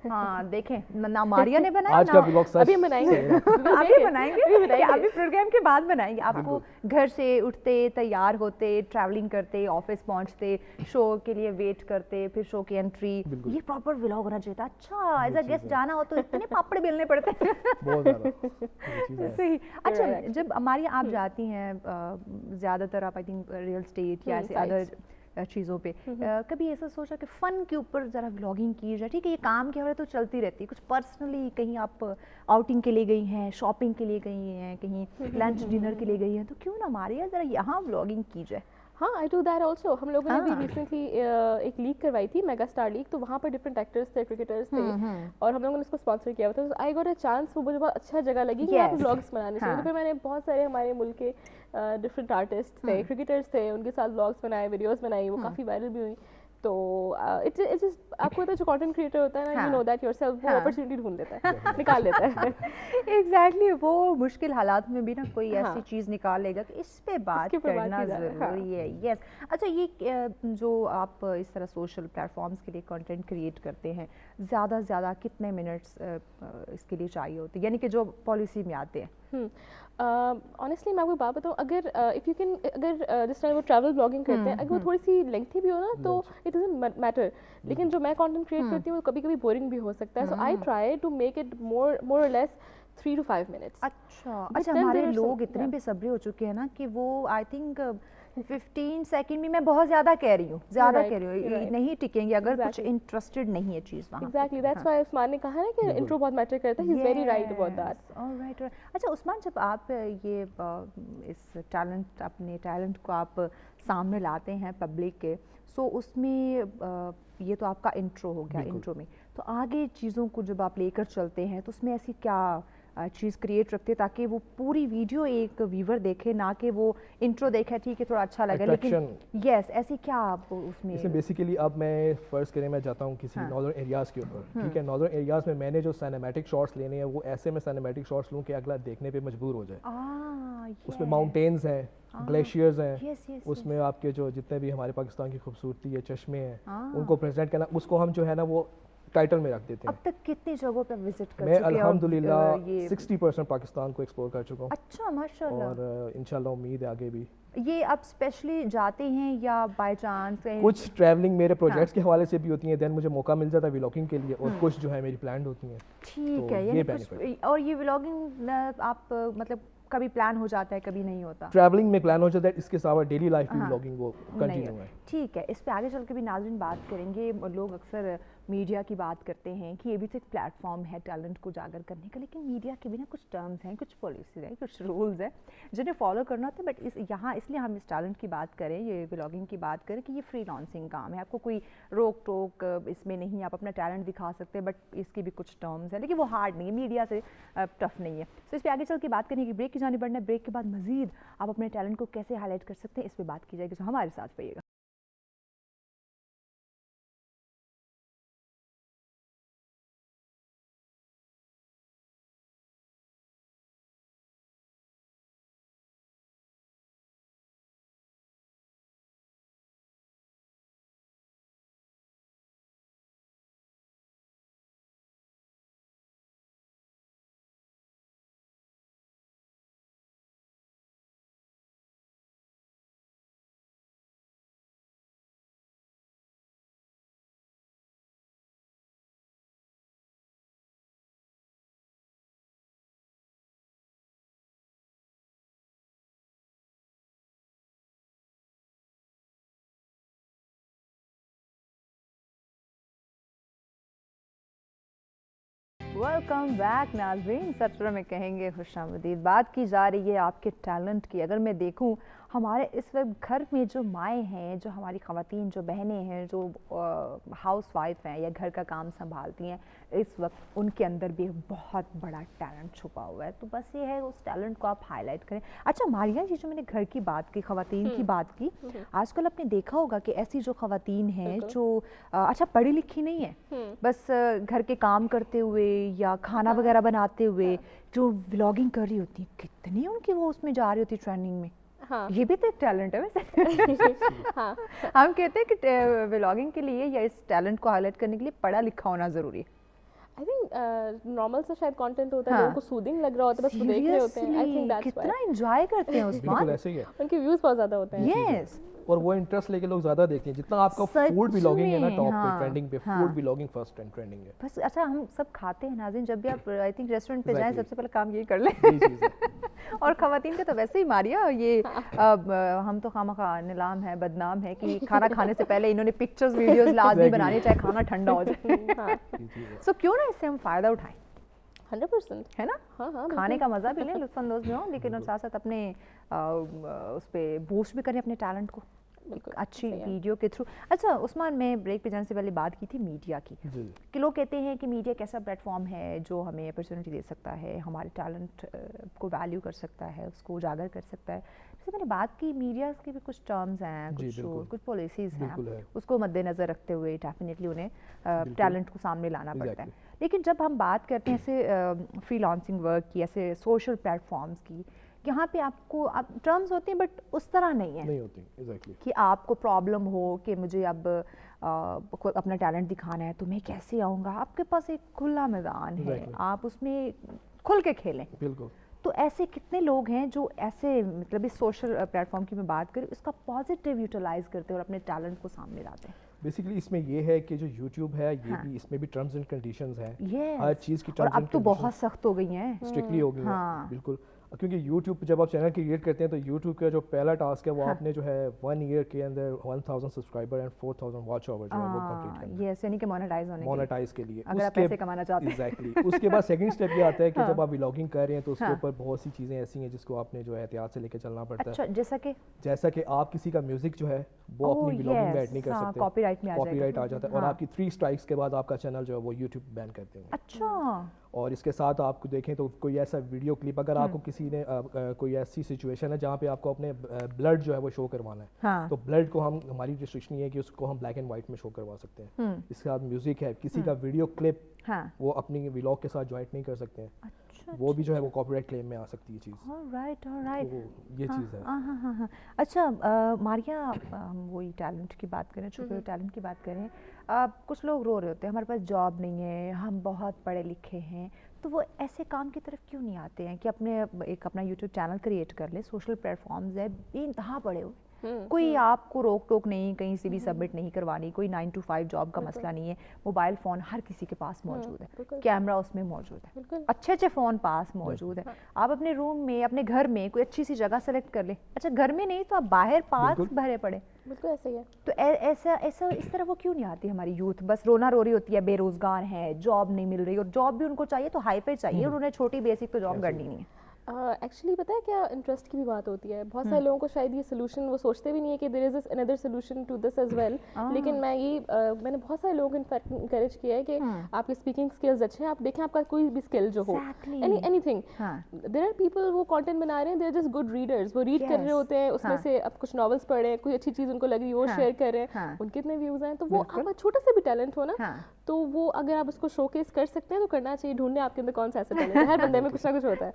हाँ, देखें ना, मारिया ने बनाया आज का व्लॉग सच अभी बनाएंगे, अभी बनाएंगे, अभी प्रोग्राम के बाद बनाएंगे। आपको घर से उठते, तैयार होते, ट्रैवलिंग करते, ऑफिस पहुंचते, शो के लिए वेट करते, फिर शो की एंट्री, ये प्रॉपर व्लॉग होना चाहिए था। अच्छा, एज अ गेस्ट जाना हो तो इतने पापड़ बेलने पड़ते हैं। बहुत ज़्यादा सही। अच्छा, जब हमारी आप जाती हैं ज़्यादातर, आप आई थिंक रियल स्टेट या ऐसे अदर चीज़ों पे, कभी ऐसा सोचा कि फ़न के ऊपर ज़रा व्लॉगिंग की जाए? ठीक है, ये काम के हमारे तो चलती रहती है, कुछ पर्सनली कहीं आप आउटिंग के लिए गई हैं, शॉपिंग के लिए गई हैं, कहीं लंच डिनर के लिए गई हैं, तो क्यों ना हमारे यहाँ ज़रा यहाँ व्लॉगिंग की जाए? हाँ, आई डू दैट ऑल्सो। हम लोगों ने अभी रिसेंटली एक लीग करवाई थी, मेगा स्टार लीग, तो वहाँ पर डिफरेंट एक्टर्स थे, क्रिकेटर्स थे, और हम लोगों ने उसको स्पॉन्सर किया हुआ था। आई गॉट अ चांस, वो मुझे बहुत अच्छा जगह लगी कि यहाँ पे व्लॉग्स बनाने चाहिए। तो फिर मैंने बहुत सारे हमारे मुल्क के डिफरेंट आर्टिस्ट थे, क्रिकेटर्स थे, उनके साथ ब्लॉग्स बनाए, वीडियोस बनाई, वो काफ़ी वायरल भी हुई. तो इट्स जस्ट आपको पता है जो कंटेंट क्रिएटर होता है ना, यू नो दैट योरसेल्फ, वो अपॉर्चुनिटी ढूंढ लेता है, निकाल लेता है. एग्जैक्टली वो मुश्किल हालात में भी ना कोई ऐसी चीज़ निकाल लेगा कि इस पे बात करना ज़रूरी है. यस. अच्छा, ये जो आप इस तरह सोशल प्लेटफॉर्म्स के लिए कंटेंट क्रिएट करते हैं, ज़्यादा से ज़्यादा कितने मिनट्स इसके लिए चाहिए होते हैं, यानी कि जो पॉलिसी में आते हैं? ऑनेस्टली मैं आपको बात बताऊँ, अगर इफ़ यू कैन, अगर जिस तरह वो ट्रैवल ब्लॉगिंग करते हैं, अगर वो थोड़ी सी लेंथी भी हो ना तो इट डजंट मैटर. लेकिन जो मैं कंटेंट क्रिएट करती हूँ वो कभी कभी बोरिंग भी हो सकता है. So I try to make it more or less 3 to 5 minutes. अच्छा, हमारे लोग इतने बेसब्री हो चुके हैं ना कि वो आई थिंक 15 सेकंड में, मैं बहुत ज़्यादा कह रही हूँ, नहीं टिकेंगे अगर कुछ इंटरेस्टेड नहीं है चीज़ वहाँ. एग्जैक्टली, दैट्स व्हाई उस्मान ने कहा है कि इंट्रो बहुत मैटर करता है. He is very right about that. Alright. अच्छा उस्मान, जब आप ये इस अपने टैलेंट को आप सामने लाते हैं पब्लिक के, सो उसमें ये तो आपका इंट्रो हो गया. इंट्रो में तो आगे चीज़ों को जब आप लेकर चलते हैं तो उसमें ऐसी क्या चीज़ क्रिएट रखते हैं ताकि वो पूरी वीडियो एक व्यूवर देखे, ना कि वो इंट्रो देखे ठीक है थोड़ा अच्छा लगे, लेकिन यस ऐसी क्या आप उसमें बेसिकली अब मैं फर्स्ट करें मैं जाता हूँ किसी नॉर्दर्न एरियाज़ के ऊपर, ठीक है. नॉर्दर्न एरियाज़ में मैंने जो सिनेमैटिक शॉट्स लेने हैं वो ऐसे में सिनेमैटिक शॉट्स लूँ कि अगला देखने पे मजबूर हो जाए. उसमें माउंटेन्स हैं, ग्लेशियर्स हैं, उसमें आपके जो जितने भी हमारे पाकिस्तान की खूबसूरती है, चश्मे हैं, उनको प्रेजेंट करना, उसको हम जो है ना वो टाइटल में रख देते हैं. अब तक कितनी जगहों पे विजिट कर चुके हैं? मैं अल्हम्दुलिल्लाह 60% पाकिस्तान को एक्सप्लोर कर चुका हूँ. अच्छा, माशाल्लाह. और इंशाल्लाह उम्मीद है आगे भी. ये आप स्पेशली जाते हैं या बाय चांस? कुछ ट्रैवलिंग मेरे प्रोजेक्ट्स के हवाले से भी होती हैं, देन मुझे मौका मिल जाता है व्लॉगिंग के लिए, और कुछ जो है मेरी प्लान्ड होती हैं. ठीक है, ये बेनिफिट. और ये व्लॉगिंग आप मतलब कभी प्लान हो जाता है, कभी नहीं होता? ट्रैवलिंग में प्लान हो जाता है, इसके अलावा डेली लाइफ में व्लॉगिंग वो कंटिन्यू है. ठीक है, इस पे आगे चल के भी नाज़रीन बात करेंगे. लोग अक्सर मीडिया की बात करते हैं कि ये भी तो एक प्लेटफॉर्म है टैलेंट को उजागर करने का, लेकिन मीडिया के भी ना कुछ टर्म्स हैं, कुछ पॉलिसीज हैं, कुछ रूल्स हैं जिन्हें फॉलो करना होता है. बट यहाँ इसलिए हम इस टैलेंट की बात करें, ये व्लॉगिंग की बात करें कि ये फ्रीलांसिंग काम है, आपको कोई रोक टोक इसमें नहीं, आप अपना टैलेंट दिखा सकते हैं, बट इसकी भी कुछ टर्म्स हैं, लेकिन वो हार्ड नहीं है, मीडिया से टफ नहीं है. तो इस पर आगे चल के बात करने की ब्रेक की जाने बढ़ना है. ब्रेक के बाद मजीद आप अपने टैलेंट को कैसे हाईलाइट कर सकते हैं इस पर बात की जाएगी. तो हमारे साथ रहिएगा. वेलकम बैक नाज़रीन. सत्र में कहेंगे खुशामदीद. बात की जा रही है आपके टैलेंट की. अगर मैं देखूं हमारे इस वक्त घर में जो माएँ हैं, जो हमारी ख़वातीन, जो बहनें हैं, जो हाउस वाइफ हैं या घर का काम संभालती हैं, इस वक्त उनके अंदर भी एक बहुत बड़ा टैलेंट छुपा हुआ है. तो बस ये है उस टैलेंट को आप हाईलाइट करें. अच्छा मारिया जी, जो मैंने घर की बात की, ख़वातीन की बात की, आजकल आपने देखा होगा कि ऐसी जो ख़वातीन हैं जो अच्छा पढ़ी लिखी नहीं है, बस घर के काम करते हुए या खाना वगैरह बनाते हुए जो व्लॉगिंग कर रही होती, कितनी उनकी वो उसमें जा रही होती ट्रेंडिंग में. हाँ. ये भी तो एक टैलेंट है वैसे. हाँ. हम कहते हैं कि व्लॉगिंग के लिए या इस टैलेंट को हाईलाइट करने के लिए पढ़ा लिखा होना ज़रूरी है. आई थिंक नॉर्मल सा शायद कंटेंट होता है, लोगों को सूदिंग लग रहा होता है, बस वो देख रहे होते हैं. आई थिंक दैट्स कितना एंजॉय करते हैं उस्मान. उनके व्यूज बहुत ज़्यादा होते हैं. यस. और वो इंटरेस्ट लेके लोग ज़्यादा देखते हैं. जितना आपका फूड व्लॉगिंग है ना टॉप पे, ट्रेंडिंग पे, food vlogging first and trending है. बस अच्छा हम सब खाते हैं नाज़रीन, जब भी आप आई थिंक रेस्टोरेंट पे जाएं सबसे पहले काम यही कर लें. और ख़वातीन का तो वैसे ही मारिया, ये हम तो खामखा नीलाम है, बदनाम है कि खाना खाने से पहले इन्होंने पिक्चर्स वीडियोस लाजमी बनानी, चाहे खाना ठंडा हो जाए. सो क्यों ना इससे हम फ़ायदा उठाएं. 100% है ना. हाँ, खाने का मज़ा भी लें, लुत्फ़अंदोज़ भी हों, लेकिन साथ साथ अपने उस पर बूस्ट भी करें अपने टैलेंट को. अच्छी वीडियो के थ्रू। अच्छा उस्मान, मैं ब्रेक पे जाने से पहले बात की थी मीडिया की कि लोग कहते हैं कि मीडिया कैसा प्लेटफॉर्म है जो हमें अपॉर्चुनिटी दे सकता है, हमारे टैलेंट को वैल्यू कर सकता है, उसको उजागर कर सकता है। जैसे मैंने बात की मीडिया के भी कुछ टर्म्स हैं, कुछ पॉलिसीज़ हैं, उसको मद्देनज़र रखते हुए डेफिनेटली उन्हें टैलेंट को सामने लाना पड़ता है। लेकिन जब हम बात करते हैं ऐसे फ्रीलांसिंग वर्क की, ऐसे सोशल प्लेटफॉर्म्स की, यहाँ पे आपको टर्म्स होती हैं बट उस तरह नहीं होती exactly. कि आपको प्रॉब्लम हो कि मुझे अब अपना टैलेंट दिखाना है तो मैं कैसे आऊँगा। आपके पास एक खुला मैदान है, आप उसमें खुल के खेलें। बिल्कुल। तो ऐसे कितने लोग हैं जो ऐसे मतलब इस सोशल प्लेटफॉर्म की मैं बात करूँ, इसका पॉजिटिव यूटिलाइज करते हैं और अपने टैलेंट को सामने लाते हैं। बेसिकली इसमें ये है कि जो YouTube है ये भी, इसमें भी टर्म्स एंड कंडीशंस हैं, हर चीज़ की टर्म्स और अब तो बहुत सख्त हो गई हैं, स्ट्रिक्टली हो गई हैं, बिल्कुल। क्योंकि YouTube जब आप चैनल क्रिएट करते हैं तो YouTube का जो पहला टास्क है वो आपने जो है 1 ईयर के अंदर 1000 सब्सक्राइबर एंड 4000 वॉच आवर जो है वो कंप्लीट करना है। यस, यानी कि मोनेटाइज के लिए अगर आप पैसे कमाना चाहते हैं। एग्जैक्टली। उसके बाद सेकंड स्टेप ये आता है कि जब आप व्लॉगिंग कर रहे हैं तो उसके ऊपर बहुत सी चीज़ें ऐसी हैं जिसको आपने जो है एहतियात से लेकर चलना पड़ता है। अच्छा, जैसा कि आप किसी का म्यूजिक जो है वो अपनी व्लॉगिंग में ऐड नहीं कर सकते, कॉपीराइट आ जाता है, और आपकी 3 स्ट्राइक्स के बाद आपका चैनल जो है वो YouTube बैन कर देंगे। अच्छा। और इसके साथ आपको देखें तो कोई ऐसा वीडियो क्लिप अगर आपको किसी ने कोई ऐसी सिचुएशन है जहाँ पे आपको अपने ब्लड जो है वो शो करवाना है, तो ब्लड को हम, हमारी रिस्ट्रिक्शन ये है कि उसको हम ब्लैक एंड वाइट में शो करवा सकते हैं। इसके साथ म्यूजिक है, किसी का वीडियो क्लिप वो अपनी व्लॉग के साथ ज्वाइंट नहीं कर सकते हैं, वो भी जो है वो कॉपीराइट क्लेम में आ सकती है चीज़। ऑलराइट ये चीज़ है। हाँ। अच्छा मारिया, हम वही टैलेंट की बात करें, छुपे टैलेंट की बात करें, कुछ लोग रो रहे होते हैं हमारे पास जॉब नहीं है, हम बहुत पढ़े लिखे हैं, तो वो ऐसे काम की तरफ क्यों नहीं आते हैं कि अपना यूट्यूब चैनल क्रिएट कर ले, सोशल प्लेटफॉर्म्स है, इंतहा पड़े हुए, कोई आपको रोक टोक नहीं, कहीं से भी सबमिट नहीं करवानी, कोई 9 to 5 जॉब का मसला नहीं है, मोबाइल फ़ोन हर किसी के पास मौजूद है, कैमरा उसमें मौजूद है, अच्छे फ़ोन पास मौजूद है। आप अपने रूम में, अपने घर में कोई अच्छी सी जगह सेलेक्ट कर ले। अच्छा, घर में नहीं तो आप बाहर पार्क भरे पड़े, बिल्कुल ऐसा ही है। तो ऐसा इस तरह वो क्यों नहीं आती हमारी यूथ? बस रोना रो रही होती है, बेरोजगार है, जॉब नहीं मिल रही, और जॉब भी उनको चाहिए तो हाई पे चाहिए, उन्होंने छोटी बेसिक तो जॉब करनी नहीं है। एक्चुअली पता है क्या, इंटरेस्ट की भी बात होती है। बहुत सारे लोगों को शायद ये सोल्यूशन, वो सोचते भी नहीं है कि there is another solution to this as well. लेकिन मैंने बहुत सारे लोगों को इनफैक्ट इंकरेज किया है कि आपके स्पीकिंग स्किल्स अच्छे हैं, आप देखें आपका कोई भी स्किल जो हो, एनीथिंग, देयर आर पीपल वो कंटेंट बना रहे हैं, देयर जस्ट गुड रीडर्स, वो रीड कर रहे होते हैं, उसमें से अब कुछ नॉवेल्स पढ़ रहे हैं, कोई अच्छी चीज़ उनको लग रही है वो शेयर कर रहे हैं, उनके इतने व्यूज़ हैं। तो वो आपका छोटा सा भी टैलेंट हो ना, तो वो अगर आप उसको शोकेस कर सकते हैं तो करना चाहिए। ढूंढने आपके अंदर कौन सा ऐसा टैलेंट है, हर बंदे में कुछ ना कुछ होता है,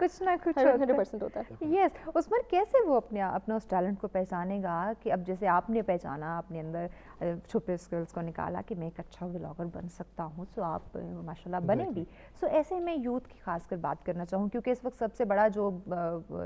100% होता है। यस, उसमें कैसे वो अपना उस टैलेंट को पहचानेगा कि अब जैसे आपने पहचाना, अपने अंदर छुपे स्किल्स को निकाला कि मैं एक अच्छा व्लॉगर बन सकता हूँ, तो आप माशाल्लाह बने भी। सो ऐसे में यूथ की खासकर बात करना चाहूँ, क्योंकि इस वक्त सबसे बड़ा जो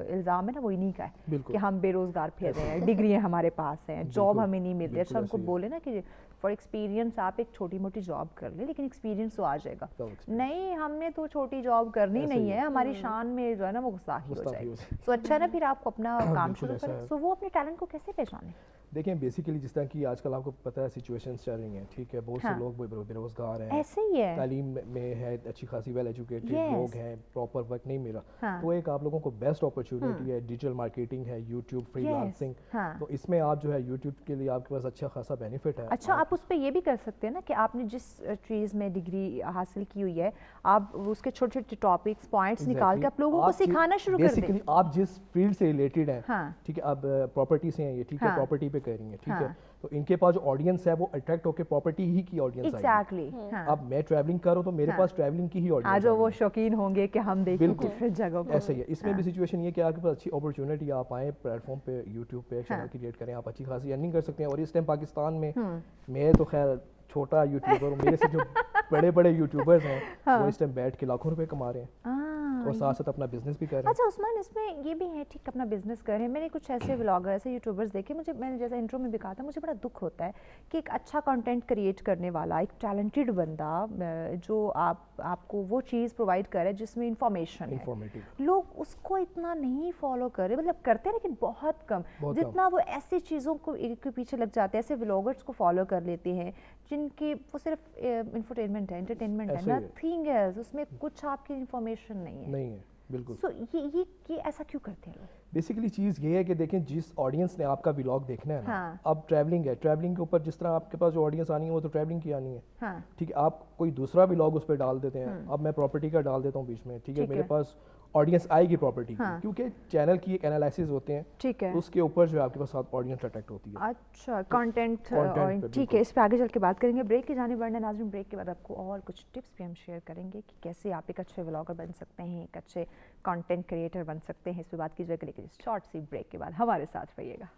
इल्ज़ाम है ना वो इन्हीं का है कि हम बेरोज़गार फिर रहे हैं, डिग्रियाँ हमारे पास हैं, जॉब हमें नहीं मिलती। अच्छा, उनको बोले ना कि फॉर एक्सपीरियंस आप एक छोटी मोटी जॉब कर ले, लेकिन एक्सपीरियंस तो आ जाएगा। नहीं, हमने तो छोटी जॉब करनी नहीं है, हमारी शान में जो है ना वो गुस्ताखी हो जाएगी। तो अच्छा ना, फिर आपको अपना काम शुरू करें। सो वो अपने टैलेंट को कैसे पहचाने? देखें, बेसिकली जिस तरह की आजकल आपको पता है सिचुएशंस चल रही हैं, ठीक है, बहुत से लोग बेरोजगार हैं, ऐसे ही है, तालीम में है, अच्छी खासी वेल एजुकेटेड लोग हैं, प्रॉपर वर्क नहीं मिला, तो एक आप लोगों को बेस्ट अपॉर्चुनिटी है, डिजिटल मार्केटिंग है, यूट्यूब फ्रीलांसिंग, तो इसमें आप जो है यूट्यूब के लिए आपके पास अच्छा खासा बेनिफिट है। अच्छा, आप उस पर ये भी कर सकते हैं ना कि आपने जिस चीज़ में डिग्री हासिल की हुई है, आप उसके छोटे छोटे टॉपिक्स पॉइंट्स निकाल के आप लोगों को सिखाना शुरू कर दें। आप जिस फील्ड से रिलेटेड हैं, ठीक है, अब प्रॉपर्टी से हैं ये, ठीक है, प्रॉपर्टी पे करेंगे, ठीक है, तो इनके पास जो ऑडियंस है वो अट्रैक्ट होकर प्रॉपर्टी ही की ऑडियंस आएगी। एग्जैक्टली। अब मैं ट्रैवलिंग कर रहा हूं तो मेरे पास ट्रैवलिंग की ही ऑडियंस आज वो शौकीन होंगे कि हम देखें डिफरेंट जगहों को। ऐसा ही है, इसमें भी सिचुएशन ये कि आपके पास अच्छी अपॉर्चुनिटी, आप आए प्लेटफॉर्म पे, यूट्यूब पे चैनल क्रिएट करें, आप अच्छी खासी अर्निंग कर सकते हैं। और इस टाइम पाकिस्तान में मैं तो खैर छोटा यूट्यूबर हूँ, मेरे से जो बड़े बड़े यूट्यूबर्स हैं वो इस टाइम बैठ के लाखों रुपए कमा रहे हैं और साथ साथ अपना बिजनेस भी कर रहे हैं। अच्छा उस्मान, इसमें ये भी है, ठीक, अपना बिजनेस कर रहे हैं। मैंने कुछ ऐसे व्लॉगर, ऐसे यूट्यूबर्स देखे, मैंने जैसा इंट्रो में भी कहा था, मुझे बड़ा दुख होता है कि एक अच्छा कंटेंट क्रिएट करने वाला, एक टैलेंटेड बंदा जो आपको वो चीज़ प्रोवाइड करे जिसमें इंफॉर्मेशन है, लोग उसको इतना नहीं फॉलो करे, मतलब करते हैं लेकिन बहुत कम, जितना वो ऐसी चीज़ों को के पीछे लग जाते हैं, ऐसे व्लॉगर्स को फॉलो कर लेते हैं जिनकी वो सिर्फ इंफोटेनमेंट है, एंटरटेनमेंट है, नथिंग एल्स, उसमें कुछ आपकी इंफॉर्मेशन नहीं है। बिल्कुल। सो ये ऐसा क्यों करते हैं लोग? बेसिकली चीज़ ये है कि देखें जिस ऑडियंस ने आपका व्लॉग देखना है ना, अब ट्रैवलिंग है, ट्रैवलिंग के ऊपर जिस तरह आपके पास जो ऑडियंस आनी है वो तो ट्रैवलिंग की आनी है, ठीक है। आप कोई दूसरा व्लॉग उस पर डाल देते हैं, अब मैं प्रॉपर्टी का डाल देता हूँ बीच में, ठीक है, मेरे पास ऑडियंस आएगी प्रॉपर्टी की, क्योंकि चैनल की एक एनालिसिस होते हैं, ठीक है, उसके ऊपर जो है आपके पास ऑडियंस अट्रैक्ट होती है। अच्छा, कंटेंट, ठीक है। इस पे आगे चल के बात करेंगे। ब्रेक की जाने बढ़ने नाज़रीन, ब्रेक के बाद आपको और कुछ टिप्स भी हम शेयर करेंगे कि कैसे आप एक अच्छे व्लॉगर बन सकते हैं, एक अच्छे कंटेंट क्रिएटर बन सकते हैं। इस पे बात की जाएगी, लेकिन शॉर्ट सी ब्रेक के बाद हमारे साथ रहिएगा।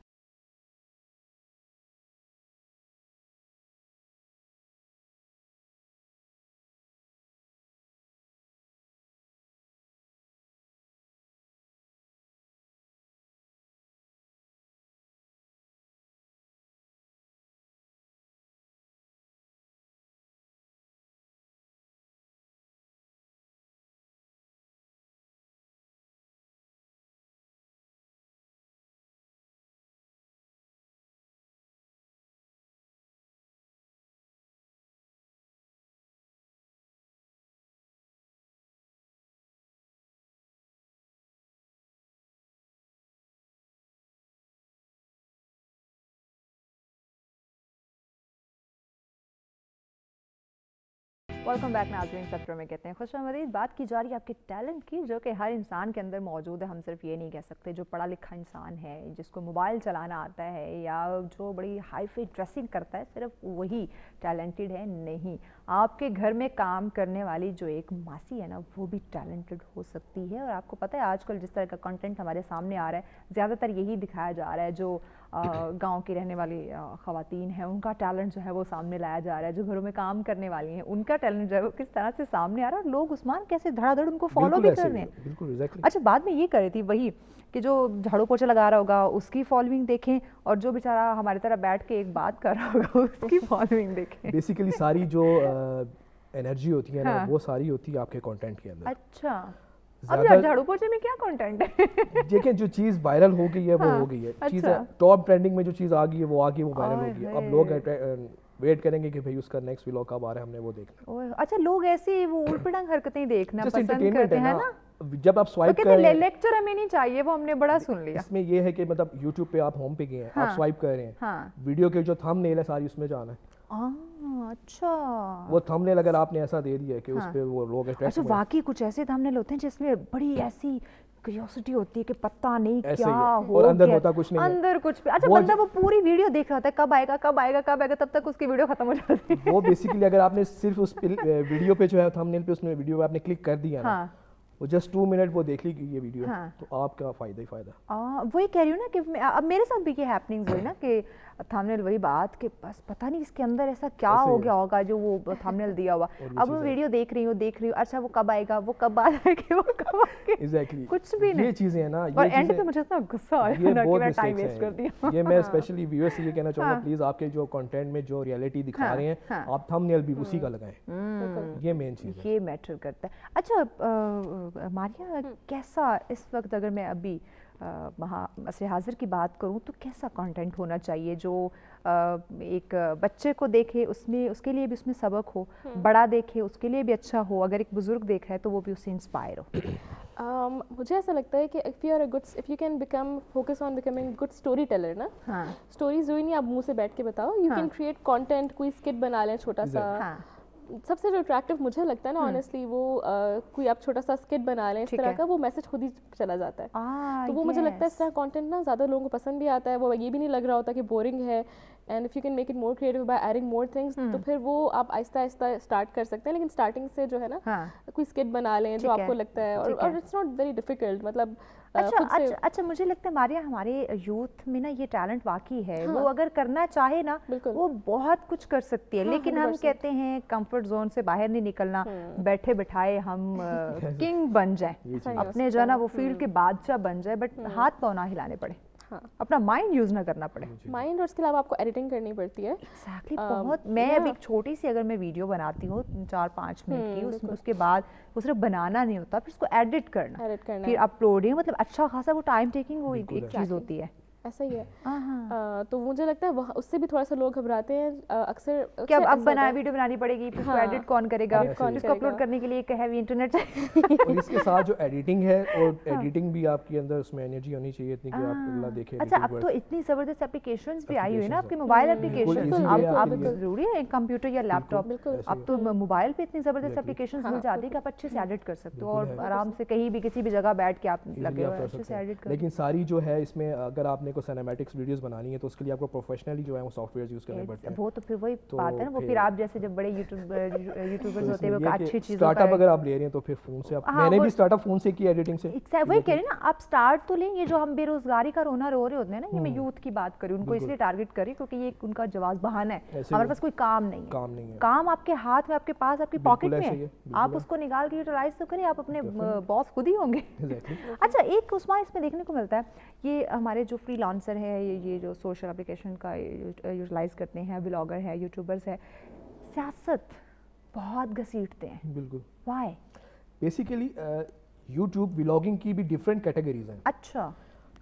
वेलकम बैक नाज़रीन, सत्र में कहते हैं खुशामदीद। बात की जा रही है आपके टैलेंट की, जो कि हर इंसान के अंदर मौजूद है। हम सिर्फ ये नहीं कह सकते जो पढ़ा लिखा इंसान है, जिसको मोबाइल चलाना आता है, या जो बड़ी हाई फाई ड्रेसिंग करता है, सिर्फ वही टैलेंटेड है, नहीं। आपके घर में काम करने वाली जो एक मासी है ना, वो भी टैलेंटेड हो सकती है। और आपको पता है आजकल जिस तरह का कंटेंट हमारे सामने आ रहा है, ज़्यादातर यही दिखाया जा रहा है। जो गांव की रहने वाली ख़वातीन हैं, उनका टैलेंट जो है वो सामने लाया जा रहा है। जो घरों में काम करने वाली हैं, उनका टैलेंट जो है वो किस तरह से सामने आ रहा है, और लोग उस्मान कैसे धड़ाधड़ उनको फॉलो भी कर रहे हैं। बिल्कुल एग्जैक्टली। अच्छा, बात में ये कर रही थी वही कि जो झाड़ू पोछा लगा रहा होगा उसकी फॉलोइंग देखें, और जो बेचारा हमारी तरह बैठ के एक बात कर रहा होगा उसकी फॉलोइंग देखें। बेसिकली सारी जो एनर्जी होती है ना, वो सारी होती है आपके कंटेंट के अंदर। अच्छा, अब यार झाड़ू पोछे में क्या कंटेंट है? देखिए, जो चीज़ वायरल हो गई है वो हो गई है। चीज़ टॉप ट्रेंडिंग में जो चीज़ आ गई है वो आ गई, वो वायरल हो गई है। अब लोग वेट करेंगे कि भाई उसका नेक्स्ट व्लॉग कब आ रहा है, हमने वो देखना। अच्छा, लोग ऐसे वो उल्टपटांग हरकतें देखना पसंद करते हैं ना। जब आप स्वाइप कर रहे हैं, लेक्चर हमें नहीं चाहिए, वो हमने बड़ा सुन लिया। इसमें ये है कि मतलब यूट्यूब पे आप होम पे गए हैं, आप स्वाइप कर रहे हैं, वीडियो के जो थंबनेल है सारी उसमें जाना है। अच्छा, वो थंबनेल अगर आपने ऐसा दे दिया है कि उस पे वो लोग अट्रैक्ट। अच्छा, वाकई कुछ ऐसे थंबनेल होते हैं जिसमें बड़ी ऐसी क्यूरियोसिटी होती है कि पता नहीं क्या हो, और अंदर होता कुछ नहीं, अंदर कुछ भी। अच्छा, बंदा वो पूरी वीडियो देख रहा था, कब आएगा कब आएगा कब आएगा, तब तक उसकी वीडियो खत्म हो जाती है। वो बेसिकली अगर आपने सिर्फ उस वीडियो पे जो है थंबनेल पे उसमें वीडियो पे आपने क्लिक कर दिया ना, वो जस्ट 2 मिनट वो देख ली ये वीडियो, तो आपका फायदा ही फायदा। वही कह रही हूँ ना कि अब मेरे साथ भी ये हैपनिंग्स हुई ना कि थंबनेल वही बात कि बस पता नहीं इसके अंदर ऐसा क्या हो गया होगा जो वो थंबनेल दिया हुआ। अब मैं वीडियो देख रही हूँ, अच्छा वो कब आएगा, वो कब आ जाएगा, वो कब आएगा, एग्जैक्टली कुछ भी नहीं। ये चीजें हैं ना, और एंड पे मुझे इतना गुस्सा आया ना कि मैं टाइम वेस्ट कर दिया। ये मैं स्पेशली व्यूअर्स से ये कहना चाहूँगा, प्लीज आपके जो कंटेंट में जो रियलिटी दिखा रहे हैं, आप थंबनेल भी उसी का लगाएं। ये मेन चीज है, ये मैटर करता है। अच्छा मारिया, कैसा इस वक्त अगर मैं अभी असर हाजिर की बात करूं तो कैसा कंटेंट होना चाहिए जो एक बच्चे को देखे उसमें उसके लिए भी उसमें सबक हो, बड़ा देखे उसके लिए भी अच्छा हो, अगर एक बुजुर्ग देख रहा है तो वो भी उससे इंस्पायर हो? मुझे ऐसा लगता है कि if you can become focus on becoming good story teller ना, स्टोरीज हुई नहीं आप मुंह से बैठ के बताओ, यू कैन क्रिएट कंटेंट, कोई स्किट बना लें छोटा सा। सबसे जो अट्रैक्टिव मुझे लगता है ना ऑनेस्टली, वो कोई आप छोटा सा स्किट बना लें इस तरह का, वो मैसेज खुद ही चला जाता है। तो वो मुझे लगता है इस तरह कंटेंट ना ज़्यादा लोगों को पसंद भी आता है, वो ये भी नहीं लग रहा होता कि बोरिंग है। And if you can make it more creative by adding more things, तो फिर वो आप आहिस्ता आहिस्ता स्टार्ट कर सकते हैं। लेकिन स्टार्टिंग से जो है ना कोई स्किट बना लें जो आपको लगता है, और इट्स नॉट वेरी डिफिकल्ट, मतलब अच्छा, मुझे लगता है मारिया हमारे यूथ में ना ये टैलेंट वाकई है, वो अगर करना चाहे ना वो बहुत कुछ कर सकती है। लेकिन हम कहते हैं कंफर्ट जोन से बाहर नहीं निकलना, बैठे बिठाए हम किंग बन जाए, अपने जो है ना वो फील्ड के बादशाह बन जाए, बट हाथ पाँव ना हिलाने पड़े, अपना माइंड यूज ना करना पड़े। माइंड, और इसके अलावा आपको एडिटिंग करनी पड़ती है। Exactly, बहुत। मैं अभी एक छोटी सी अगर मैं वीडियो बनाती हूँ 4-5 मिनट की, उसके बाद वो सिर्फ बनाना नहीं होता, फिर उसको एडिट करना, फिर अपलोडिंग, मतलब अच्छा खासा वो टाइम टेकिंग वो एक चीज़ होती है। ऐसा ही है। तो मुझे लगता है वहाँ उससे भी थोड़ा सा लोग घबराते हैं अक्सर कि अब वीडियो बनानी पड़ेगी, इसको एडिट कौन करेगा, इसको अपलोड करने के लिए एक हैवी इंटरनेट चाहिए। और इसके साथ जो एडिटिंग है, और एडिटिंग भी आपके अंदर उसमें एनर्जी होनी चाहिए इतनी कि आप अगला देखें। अच्छा, अब तो इतनी ज़बरदस्त एप्लीकेशंस भी आई हुई है ना आपके मोबाइल एप्लीकेशन, आप ज़रूरी है कंप्यूटर या लैपटॉप, अब तो मोबाइल पे इतनी ज़बरदस्त एप्लीकेशंस मिल जाती है कि आप अच्छे से एडिट कर सकते हो और आराम से कहीं भी किसी भी जगह बैठ के आप लगे हो अच्छे से एडिट कर। लेकिन सारी जो है इसमें अगर आपने कोई सिनेमैटिक्स वीडियोस बनानी है तो उसके लिए आपको प्रोफेशनली जो है वो सॉफ्टवेयर यूज करने पड़ते हैं। वो तो फिर वही बात है ना, वो फिर आप जैसे जब बड़े यूट्यूबर्स होते हैं वो अच्छी चीज़ स्टार्टअप अगर आप ले रहे हैं तो फिर फोन से आप, मैंने भी स्टार्टअप फोन से किया एडिटिंग से। वही कह रही ना, आप स्टार्ट तो लें। ये जो हम बेरोजगारी का रोना रो रहे होते हैं ना, ये मैं यूथ की बात करी, उनको इसलिए टारगेट करी क्योंकि ये उनका जवाब बहाना है, हमारे पास कोई काम नहीं है। काम आपके हाथ में, आपके पास, आपकी पॉकेट में है, आप उसको निकाल के यूटिलाइज तो करें, आप अपने बॉस खुद ही होंगे। अच्छा, एक उस्मान इसमें देखने को मिलता है, ये हमारे जो फ्रीलांसर है, ये जो सोशल एप्लीकेशन का यूटिलाइज करते हैं, ब्लॉगर है, यूट्यूबर्स है, सियासत बहुत घसीटते हैं। बिल्कुल। व्हाई? बेसिकली यूट्यूब व्लॉगिंग की भी डिफरेंट कैटेगरीज हैं। अच्छा।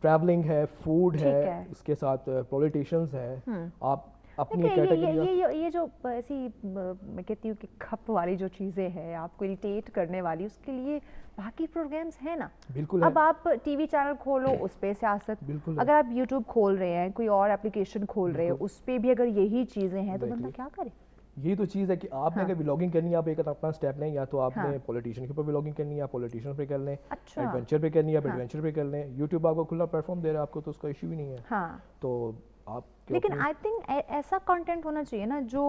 ट्रैवलिंग है, फूड है, इसके साथ पॉलिटिशियंस है, आप अपनी कैटेगरी। ये जो ऐसी मैं कहती हूँ कि खप वाली जो चीज़ें हैं, आपको इरिटेट करने वाली, उसके लिए बाकी प्रोग्राम्स हैं ना। बिल्कुल अब आप टीवी चैनल खोलो, उस पे सियासत, अगर आप यूट्यूब खोल रहे हैं, कोई और एप्लीकेशन खोल रहे हैं, उस पे भी अगर यही चीज़ें हैं तो बंदा क्या करे? यही तो चीज़ है कि आपने अगर व्लॉगिंग करनी है, आप एक अपना स्टेप लें, या तो आपने पॉलिटिशियन के ऊपर व्लॉगिंग करनी है, आप पॉलिटिशियन पे कर लें, एडवेंचर पे करनी है, आप एडवेंचर पे कर लें। यूट्यूब आपको खुला प्लेटफॉर्म दे रहा है, आपको तो उसका इशू ही नहीं है। तो आप, लेकिन आई थिंक ऐसा कंटेंट होना चाहिए ना जो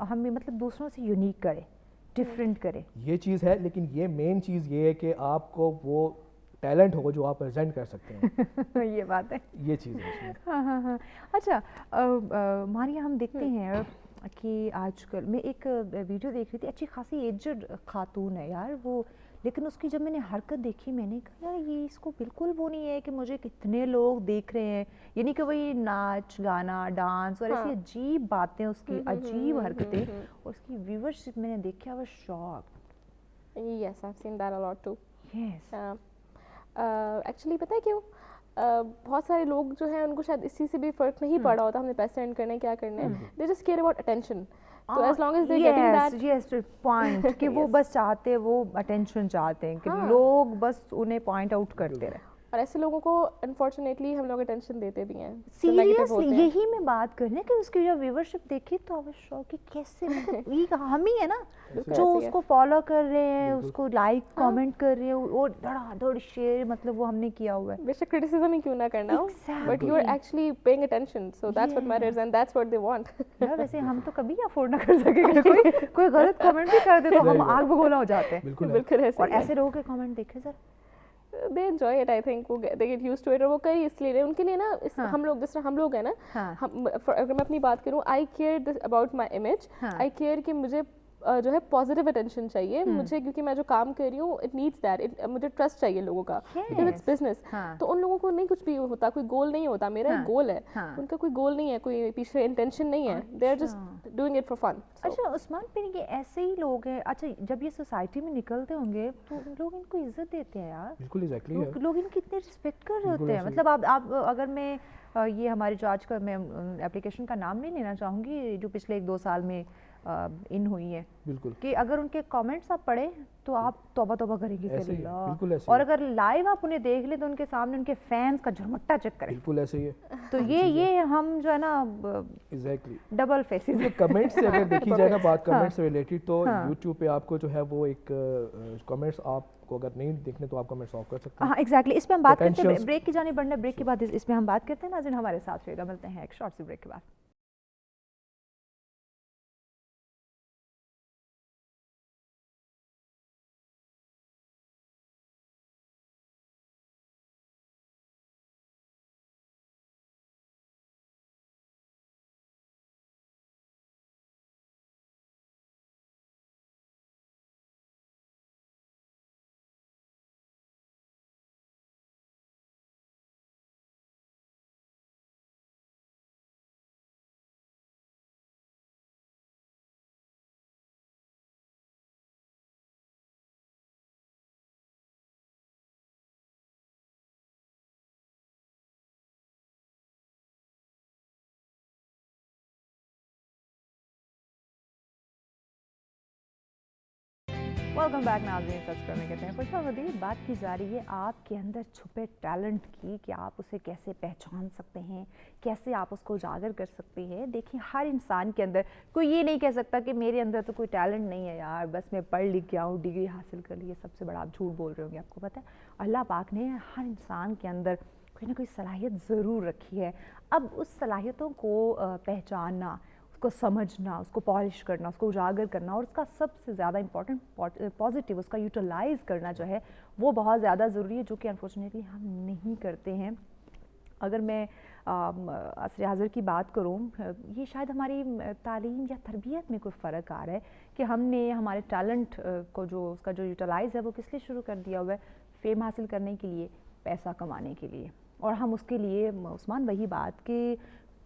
हमें मतलब दूसरों से यूनिक करे, डिफरेंट करे। ये चीज़ है, लेकिन ये मेन चीज़ ये है कि आपको वो टैलेंट हो जो आप प्रेजेंट कर सकते हैं। ये बात है, ये चीज़ है। हाँ। अच्छा, मारिया, हम देखते हैं कि आजकल मैं एक वीडियो देख रही थी, अच्छी खासी एजड खातून है यार वो, लेकिन उसकी जब मैंने हरकत देखी, मैंने कहा यार ये इसको बिल्कुल वो नहीं है कि मुझे कितने लोग देख रहे हैं, यानी कि वही नाच गाना डांस और ऐसी अजीब बातें, उसकी अजीब हरकतें और उसकी व्यूअरशिप मैंने देखी, I was shocked. Yes, I have seen that a lot too. Yes, actually पता है क्यों, बहुत सारे लोग जो हैं उनको शायद इस चीज़ से भी फ़र्क नहीं पड़ा होता हमें पैसे अर्न करने क्या करने, they just care about attention. तो as long as they getting that, yes, point कि वो बस चाहते हैं, वो अटेंशन चाहते हैं कि लोग बस उन्हें पॉइंट आउट करते रहे, और ऐसे लोगों को अनफॉर्चुनेटली हम लोग अटेंशन देते भी हैं। सीरियसली यही मैं बात कर रही हूँ कि उसकी जो व्यूअरशिप देखी तो आई वाज शॉक कि कैसे, मतलब ये हम ही है ना जो उसको फॉलो कर रहे हैं, उसको लाइक कमेंट कर रहे हैं और धड़ाधड़ शेयर, मतलब वो हमने किया हुआ है। बेशक क्रिटिसिज्म ही क्यों ना करना हो, but you are actually paying attention, so that's what matters and that's what they want. यार वैसे हम तो कभी अफोर्ड ना कर सकेंगे, कोई गलत कमेंट भी कर दे तो हम आग बगोला हो जाते हैं। बिल्कुल ऐसे, और ऐसे लोगों के कमेंट देखे sir, they enjoy it, I think वो they get used to it, और वो कई इसलिए रहे उनके लिए ना हम लोग, जिस तरह हम लोग हैं ना, अगर मैं अपनी बात करूँ, I care about my image, I care कि मुझे जो है पॉजिटिव अटेंशन चाहिए मुझे, क्योंकि मैं जो काम कर रही हूँ इट नीड्स दैट, मुझे ट्रस्ट चाहिए लोगों का, बिकॉज़ इट्स बिजनेस। तो उन लोगों को नहीं कुछ भी होता, कोई गोल नहीं होता, मेरा एक गोल है, उनका कोई गोल नहीं है, कोई पीछे इंटेंशन नहीं है, they are just doing it for fun. अच्छा उस्मान, फिर ये ऐसे ही लोग हैं, अच्छा जब ये सोसाइटी में निकलते होंगे तो लोग इनको इज्जत देते हैं यार। बिल्कुल एग्जैक्टली, लोग इनकी इतनी रिस्पेक्ट कर रहे होते हैं, मतलब आप अगर मैं ये हमारी जो आजकल मैं एप्लीकेशन का नाम नहीं लेना चाहूँगी जो पिछले 1-2 साल में इन हुई है, बिल्कुल, कि अगर उनके कमेंट्स आप पढ़े तो आप तौबा तौबा करेंगे, बिल्कुल ऐसे, और अगर लाइव आप उन्हें देख ले तो उनके सामने उनके फैंस का झरमट्टा चेक करें, बिल्कुल ऐसे ही है। तो ये हम जो है ना एग्जैक्टली डबल फेसेस। कमेंट्स से अगर देखी जाए ना बात कमेंट्स से रिलेटेड, तो यूट्यूब पे आपको जो है वो एक कमेंट्स आपको अगर नहीं देखने तो आप कमेंट्स ऑफ कर सकते हैं। हाँ एग्जैक्टली, इस पे हम बात करते हैं, ब्रेक की जाने बढ़ना, ब्रेक के बाद इस पे हम बात करते हैं। नाज़रीन हमारे साथ रहेगा, मिलते हैं एक शॉर्ट सी ब्रेक के बाद। वेलकम बैक नाज़रीन, सब्सक्राइब में कहते हैं खुशहाल। बात की जा रही है आपके अंदर छुपे टैलेंट की कि आप उसे कैसे पहचान सकते हैं, कैसे आप उसको उजागर कर सकते हैं। देखिए हर इंसान के अंदर, कोई ये नहीं कह सकता कि मेरे अंदर तो कोई टैलेंट नहीं है यार, बस मैं पढ़ लिख के आऊँ, डिग्री हासिल कर ली। सबसे बड़ा आप झूठ बोल रहे होंगे। आपको पता है अल्लाह पाक ने हर इंसान के अंदर कोई ना कोई सलाहियत ज़रूर रखी है। अब उस सलाहियतों को पहचानना, उसको समझना, उसको पॉलिश करना, उसको उजागर करना और उसका सबसे ज़्यादा इम्पॉर्टेंट पॉजिटिव उसका यूटिलाइज़ करना जो है वो बहुत ज़्यादा ज़रूरी है, जो कि अनफॉर्चुनेटली हम नहीं करते हैं। अगर मैं असर हाज़िर की बात करूँ, ये शायद हमारी तालीम या तरबियत में कोई फ़र्क आ रहा है कि हमने हमारे टैलेंट को जो उसका जो यूटिलाइज़ है वो किस लिए शुरू कर दिया हुआ है, फ़ेम हासिल करने के लिए, पैसा कमाने के लिए। और हम उसके लिए उस्मान वही बात कि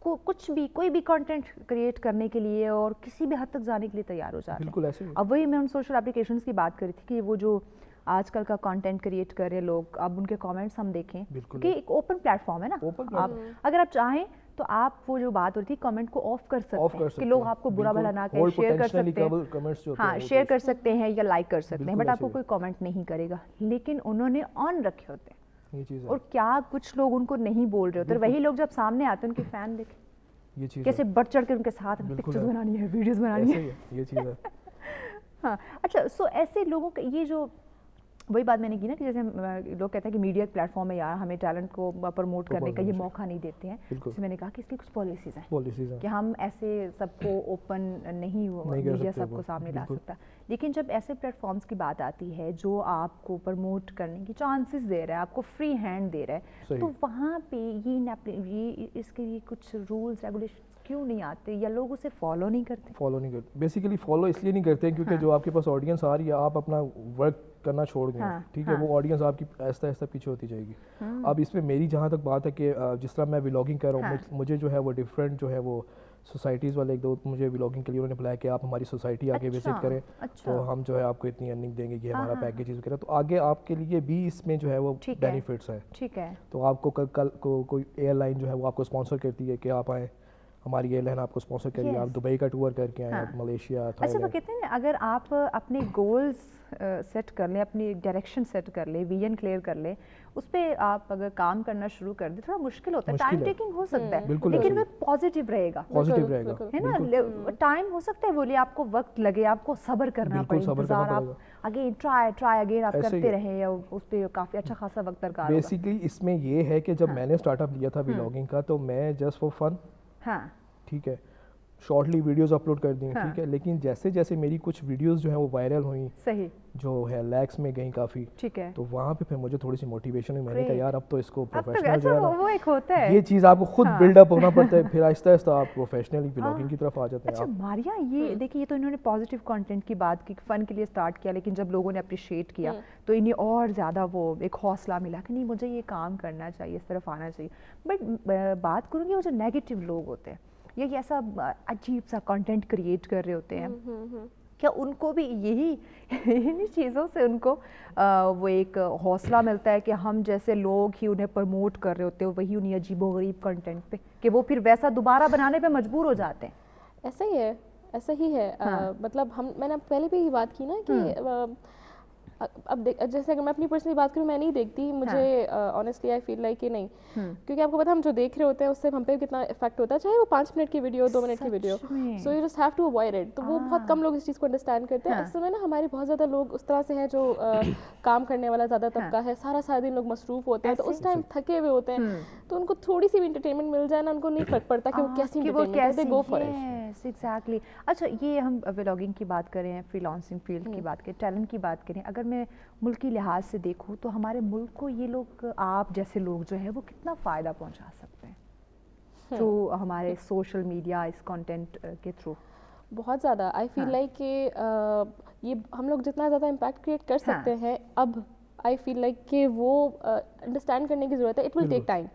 कुछ भी कोई भी कंटेंट क्रिएट करने के लिए और किसी भी हद तक जाने के लिए तैयार हो जाते बिल्कुल ऐसे हैं। अब वही मैं उन सोशल एप्लीकेशंस की बात कर रही थी कि वो जो आजकल का कंटेंट क्रिएट कर रहे लोग, अब उनके कमेंट्स हम देखें कि एक ओपन प्लेटफॉर्म है ना, आप अगर आप चाहें तो आप वो जो बात हो रही थी कमेंट को ऑफ कर सकते हैं कि लोग आपको बुरा भला ना कहें, शेयर कर सकते हैं, हाँ शेयर कर सकते हैं या लाइक कर सकते हैं, बट आपको कोई कमेंट नहीं करेगा। लेकिन उन्होंने ऑन रखे होते हैं और क्या कुछ लोग उनको नहीं बोल रहे होते, वही लोग जब सामने आते हैं उनके फैन देखे ये चीज़ कैसे बढ़ चढ़ के उनके साथ पिक्चर्स बनानी है, वीडियोस बनानी है, ये चीज़ है। हाँ अच्छा, सो ऐसे लोगों का ये जो वही बात मैंने की ना कि जैसे लोग कहते हैं कि मीडिया प्लेटफॉर्म है यार, हमें टैलेंट को प्रमोट करने का ये मौका नहीं देते हैं। जैसे मैंने कहा कि इसकी कुछ पॉलिसीज़ हैं कि हम ऐसे सबको ओपन नहीं मीडिया सबको सामने ला सकता। लेकिन जब ऐसे प्लेटफॉर्म्स की बात आती है जो आपको प्रमोट करने की चांसेस दे रहा है, आपको फ्री हैंड दे रहा है, तो वहाँ पे ये इसके लिए कुछ रूल्स रेगुलेशन क्यों नहीं आते या लोग उसे फॉलो नहीं करते? बेसिकली फॉलो इसलिए नहीं करते हैं क्योंकि जो आपके पास ऑडियंस आ रही है, आप अपना वर्क करना छोड़ गए, ठीक है, वो ऑडियंस आपकी आहिस्ता आहिस्ता पीछे होती जाएगी। अब इसमें मेरी जहाँ तक बात है कि जिस तरह मैं व्लॉगिंग कर रहा हूँ, मुझे जो है वो डिफरेंट जो है वो सोसाइटीज़ वाले एक दो मुझे व्लॉगिंग के लिए उन्होंने बुलाया कि आप हमारी सोसाइटी आके विजिट करें, तो हम जो है आपको इतनी अर्निंग देंगे, कि हमारा पैकेज वगैरह, तो आगे आपके लिए भी इसमें जो है वो बेनिफिट्स है। ठीक है, तो आपको कल को कोई एयरलाइन जो है वो आपको स्पॉन्सर करती है कि आप आएँ, हमारी एयरलाइन आपको स्पॉन्सर करिए, आप दुबई का टूर करके आए, मलेशिया, थाईलैंड। अच्छा, वो कहते हैं अगर आप अपने गोल्स सेट कर लें, अपनी डायरेक्शन सेट कर लें, विजन क्लियर कर लें, उस पर आप अगर काम करना शुरू कर दें, थोड़ा मुश्किल होता है, टाइम टेकिंग हो सकता है, लेकिन वो पॉजिटिव रहेगा, है ना। टाइम हो सकता है बोलिए, आपको वक्त लगे, आपको सब्र करना पड़े, इंतजार आप अगेन ट्राई अगेन आप करते रहे, या उस पर काफ़ी अच्छा खासा वक्त दरकार। बेसिकली इसमें ये है कि जब मैंने स्टार्टअप लिया था व्लॉगिंग का, तो मैं जस्ट फॉर फन, हाँ ठीक है, शॉर्टली वीडियोस अपलोड कर दी, ठीक है, लेकिन जैसे जैसे मेरी कुछ वीडियोस जो है वो वायरल हुई, सही जो है लैक्स में गई काफ़ी, ठीक है, तो वहाँ पे फिर मुझे थोड़ी सी मोटिवेशन हुई। मैंने कहा यार अब तो इसको प्रोफेशनल जो है ना, वो एक होता है, ये चीज़ आपको खुद बिल्डअप होना पड़ता है, फिर आहिस्ता आहिस्ता आप प्रोफेशनली व्लॉगिंग की तरफ आ जाते हैं। अच्छा मारिया, ये देखिए, ये तो इन्होंने पॉजिटिव कंटेंट की बात की, फन के लिए स्टार्ट किया, लेकिन जब लोगों ने अप्रिशिएट किया तो इन्हें और ज़्यादा वो एक हौसला मिला कि नहीं मुझे ये काम करना चाहिए, इस तरफ आना चाहिए। बट बात करूँगी वो जो नेगेटिव लोग होते हैं, ये ऐसा अजीब सा कंटेंट क्रिएट कर रहे होते हैं, क्या उनको भी इन्हीं चीज़ों से उनको वो एक हौसला मिलता है कि हम जैसे लोग ही उन्हें प्रमोट कर रहे होते हैं, वही उन्हीं अजीबोगरीब कंटेंट पे, कि वो फिर वैसा दोबारा बनाने पे मजबूर हो जाते हैं? ऐसा ही है, ऐसा ही है। मतलब मैंने पहले भी ये बात की ना कि अब जैसे अगर मैं अपनी पर्सनली बात करूँ, मैं नहीं देखती, मुझे ऑनेस्टली आई फील लाइक कि नहीं, क्योंकि आपको पता है हम जो देख रहे होते हैं उससे हम पे कितना इफेक्ट होता है, चाहे वो 5 मिनट की वीडियो, 2 मिनट की video, so you just have to avoid it. तो वो बहुत कम लोग इस चीज़ को अंडरस्टैंड करते हैं। इस समय ना हमारे बहुत ज़्यादा लोग उस तरह से हैं जो काम करने वाला ज़्यादा तबका है, सारा दिन लोग मसरूफ होते हैं, तो उस टाइम थके हुए होते हैं, तो उनको थोड़ी सी भी इंटरटेनमेंट मिल जाए ना, उनको नहीं फर्क पड़ता कि वो कैसी एंटरटेनमेंट है, दे गो फॉर इट। एग्जैक्टली। अच्छा, ये हम व्लॉगिंग की बात करें, फ्रीलांसिंग फील्ड की बात करें, टैलेंट की बात करें, अगर मैं मुल्क की लिहाज से देखूँ तो हमारे मुल्क को ये लोग, आप जैसे लोग जो है वो कितना फ़ायदा पहुंचा सकते हैं जो हमारे सोशल मीडिया इस कंटेंट के थ्रू? बहुत ज़्यादा। आई फील लाइक कि ये हम लोग जितना ज़्यादा इम्पैक्ट क्रिएट कर सकते हैं, अब आई फील लाइक कि वो अंडरस्टैंड करने की ज़रूरत है। It will take time,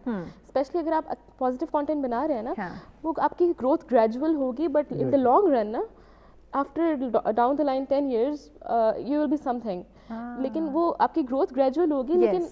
specially अगर आप पॉजिटिव कंटेंट बना रहे हैं ना, वो आपकी ग्रोथ ग्रेजुअल होगी, but in the long run ना, after down the line 10 years you will be something. لیکن وہ آپ کی گروتھ گریجول ہوگی, لیکن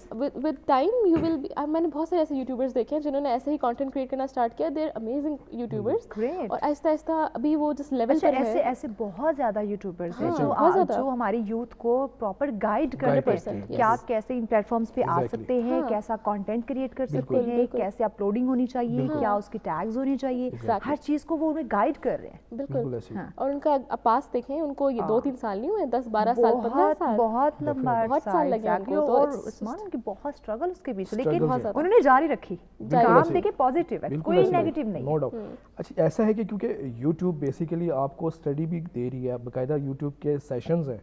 ود ٹائم یو ول, میں نے بہت سارے ایسے یوٹیوبرز دیکھے ہیں جنہوں نے ایسے ہی کانٹینٹ کریٹ کرنا اسٹارٹ کیا, دے آر امیزنگ یوٹیوبرز, اور آہستہ آہستہ ابھی وہ جس لیول پر ہے. ایسے بہت زیادہ یوٹیوبرز ہیں جو ہماری یوتھ کو پراپر گائیڈ کرتے ہیں کہ آپ کیسے ان پلیٹ فارمز پہ آ سکتے ہیں, کیسا کانٹینٹ کریٹ کر سکتے ہیں, کیسے اپلوڈنگ ہونی چاہیے, کیا اس کی ٹیگز ہونی چاہیے, ہر چیز کو وہ انہیں گائیڈ کر رہے ہیں. بالکل. اور ان کا پاس دیکھیں, ان کو یہ 2-3 سال نہیں ہوئے, 10-12 سال, 15 سال, بہت لمبا بہت سال لگے ان کو. اور عثمان ان کی بہت اسٹرگل اس کے بیچ, لیکن انہوں نے جاری رکھی. کام دیکھیں پوزیٹیو ہے, کوئی نیگیٹو نہیں. No doubt. اچھا ایسا ہے کہ کیونکہ یوٹیوب بیسیکلی آپ کو اسٹڈی بھی دے رہی ہے, باقاعدہ یوٹیوب کے سیشنز ہیں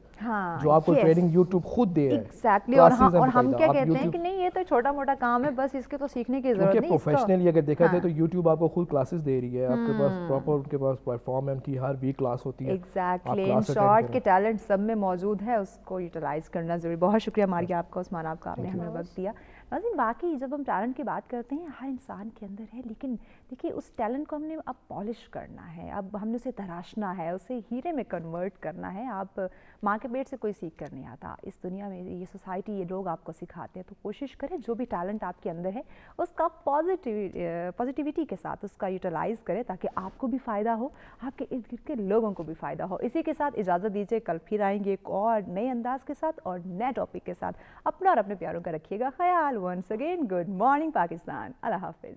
جو آپ کو ٹریننگ یوٹیوب خود دے رہا ہے. ایگزیکٹلی. اور ہم کیا کہتے ہیں کہ نہیں یہ تو چھوٹا موٹا کام ہے, بس اس کے تو سیکھنے کی ضرورت نہیں. پروفیشنلی اگر دیکھا جائے تو یوٹیوب آپ کو خود کلاسز دے رہی ہے, آپ کے پاس پراپر ان کے پاس پلیٹ فارم ہے, ان کی ہر ویک کلاس ہوتی ہے. ایگزیکٹلی. ان شارٹ کے ٹیلنٹ سب میں موجود ہے, اس کو یوٹیلائز کرنا ضروری. بہت شکریہ ماریہ آپ کا, عثمان آپ کا, آپ نے ہمیں وقت دیا. ناظرین باقی جب ہم ٹیلنٹ کی بات کرتے ہیں ہر انسان کے اندر ہے, لیکن دیکھیے اس ٹیلنٹ کو ہم نے اب پالش کرنا ہے, اب ہم نے اسے تراشنا ہے, اسے ہیرے میں کنورٹ کرنا ہے. آپ ماں کے پیٹ سے کوئی سیکھ کر نہیں آتا. اس دنیا میں یہ سوسائٹی, یہ لوگ آپ کو سکھاتے ہیں. تو کوشش کریں جو بھی ٹیلنٹ آپ کے اندر ہے اس کا پازیٹیوٹی کے ساتھ اس کا یوٹیلائز کریں, تاکہ آپ کو بھی فائدہ ہو, آپ کے ارد گرد کے لوگوں کو بھی فائدہ ہو. اسی کے ساتھ اجازت دیجیے, کل پھر آئیں گے ایک اور نئے انداز کے ساتھ اور نئے ٹاپک کے ساتھ. اپنا اور اپنے پیاروں کا رکھیے گا خیال. Once again good morning Pakistan. اللہ حافظ.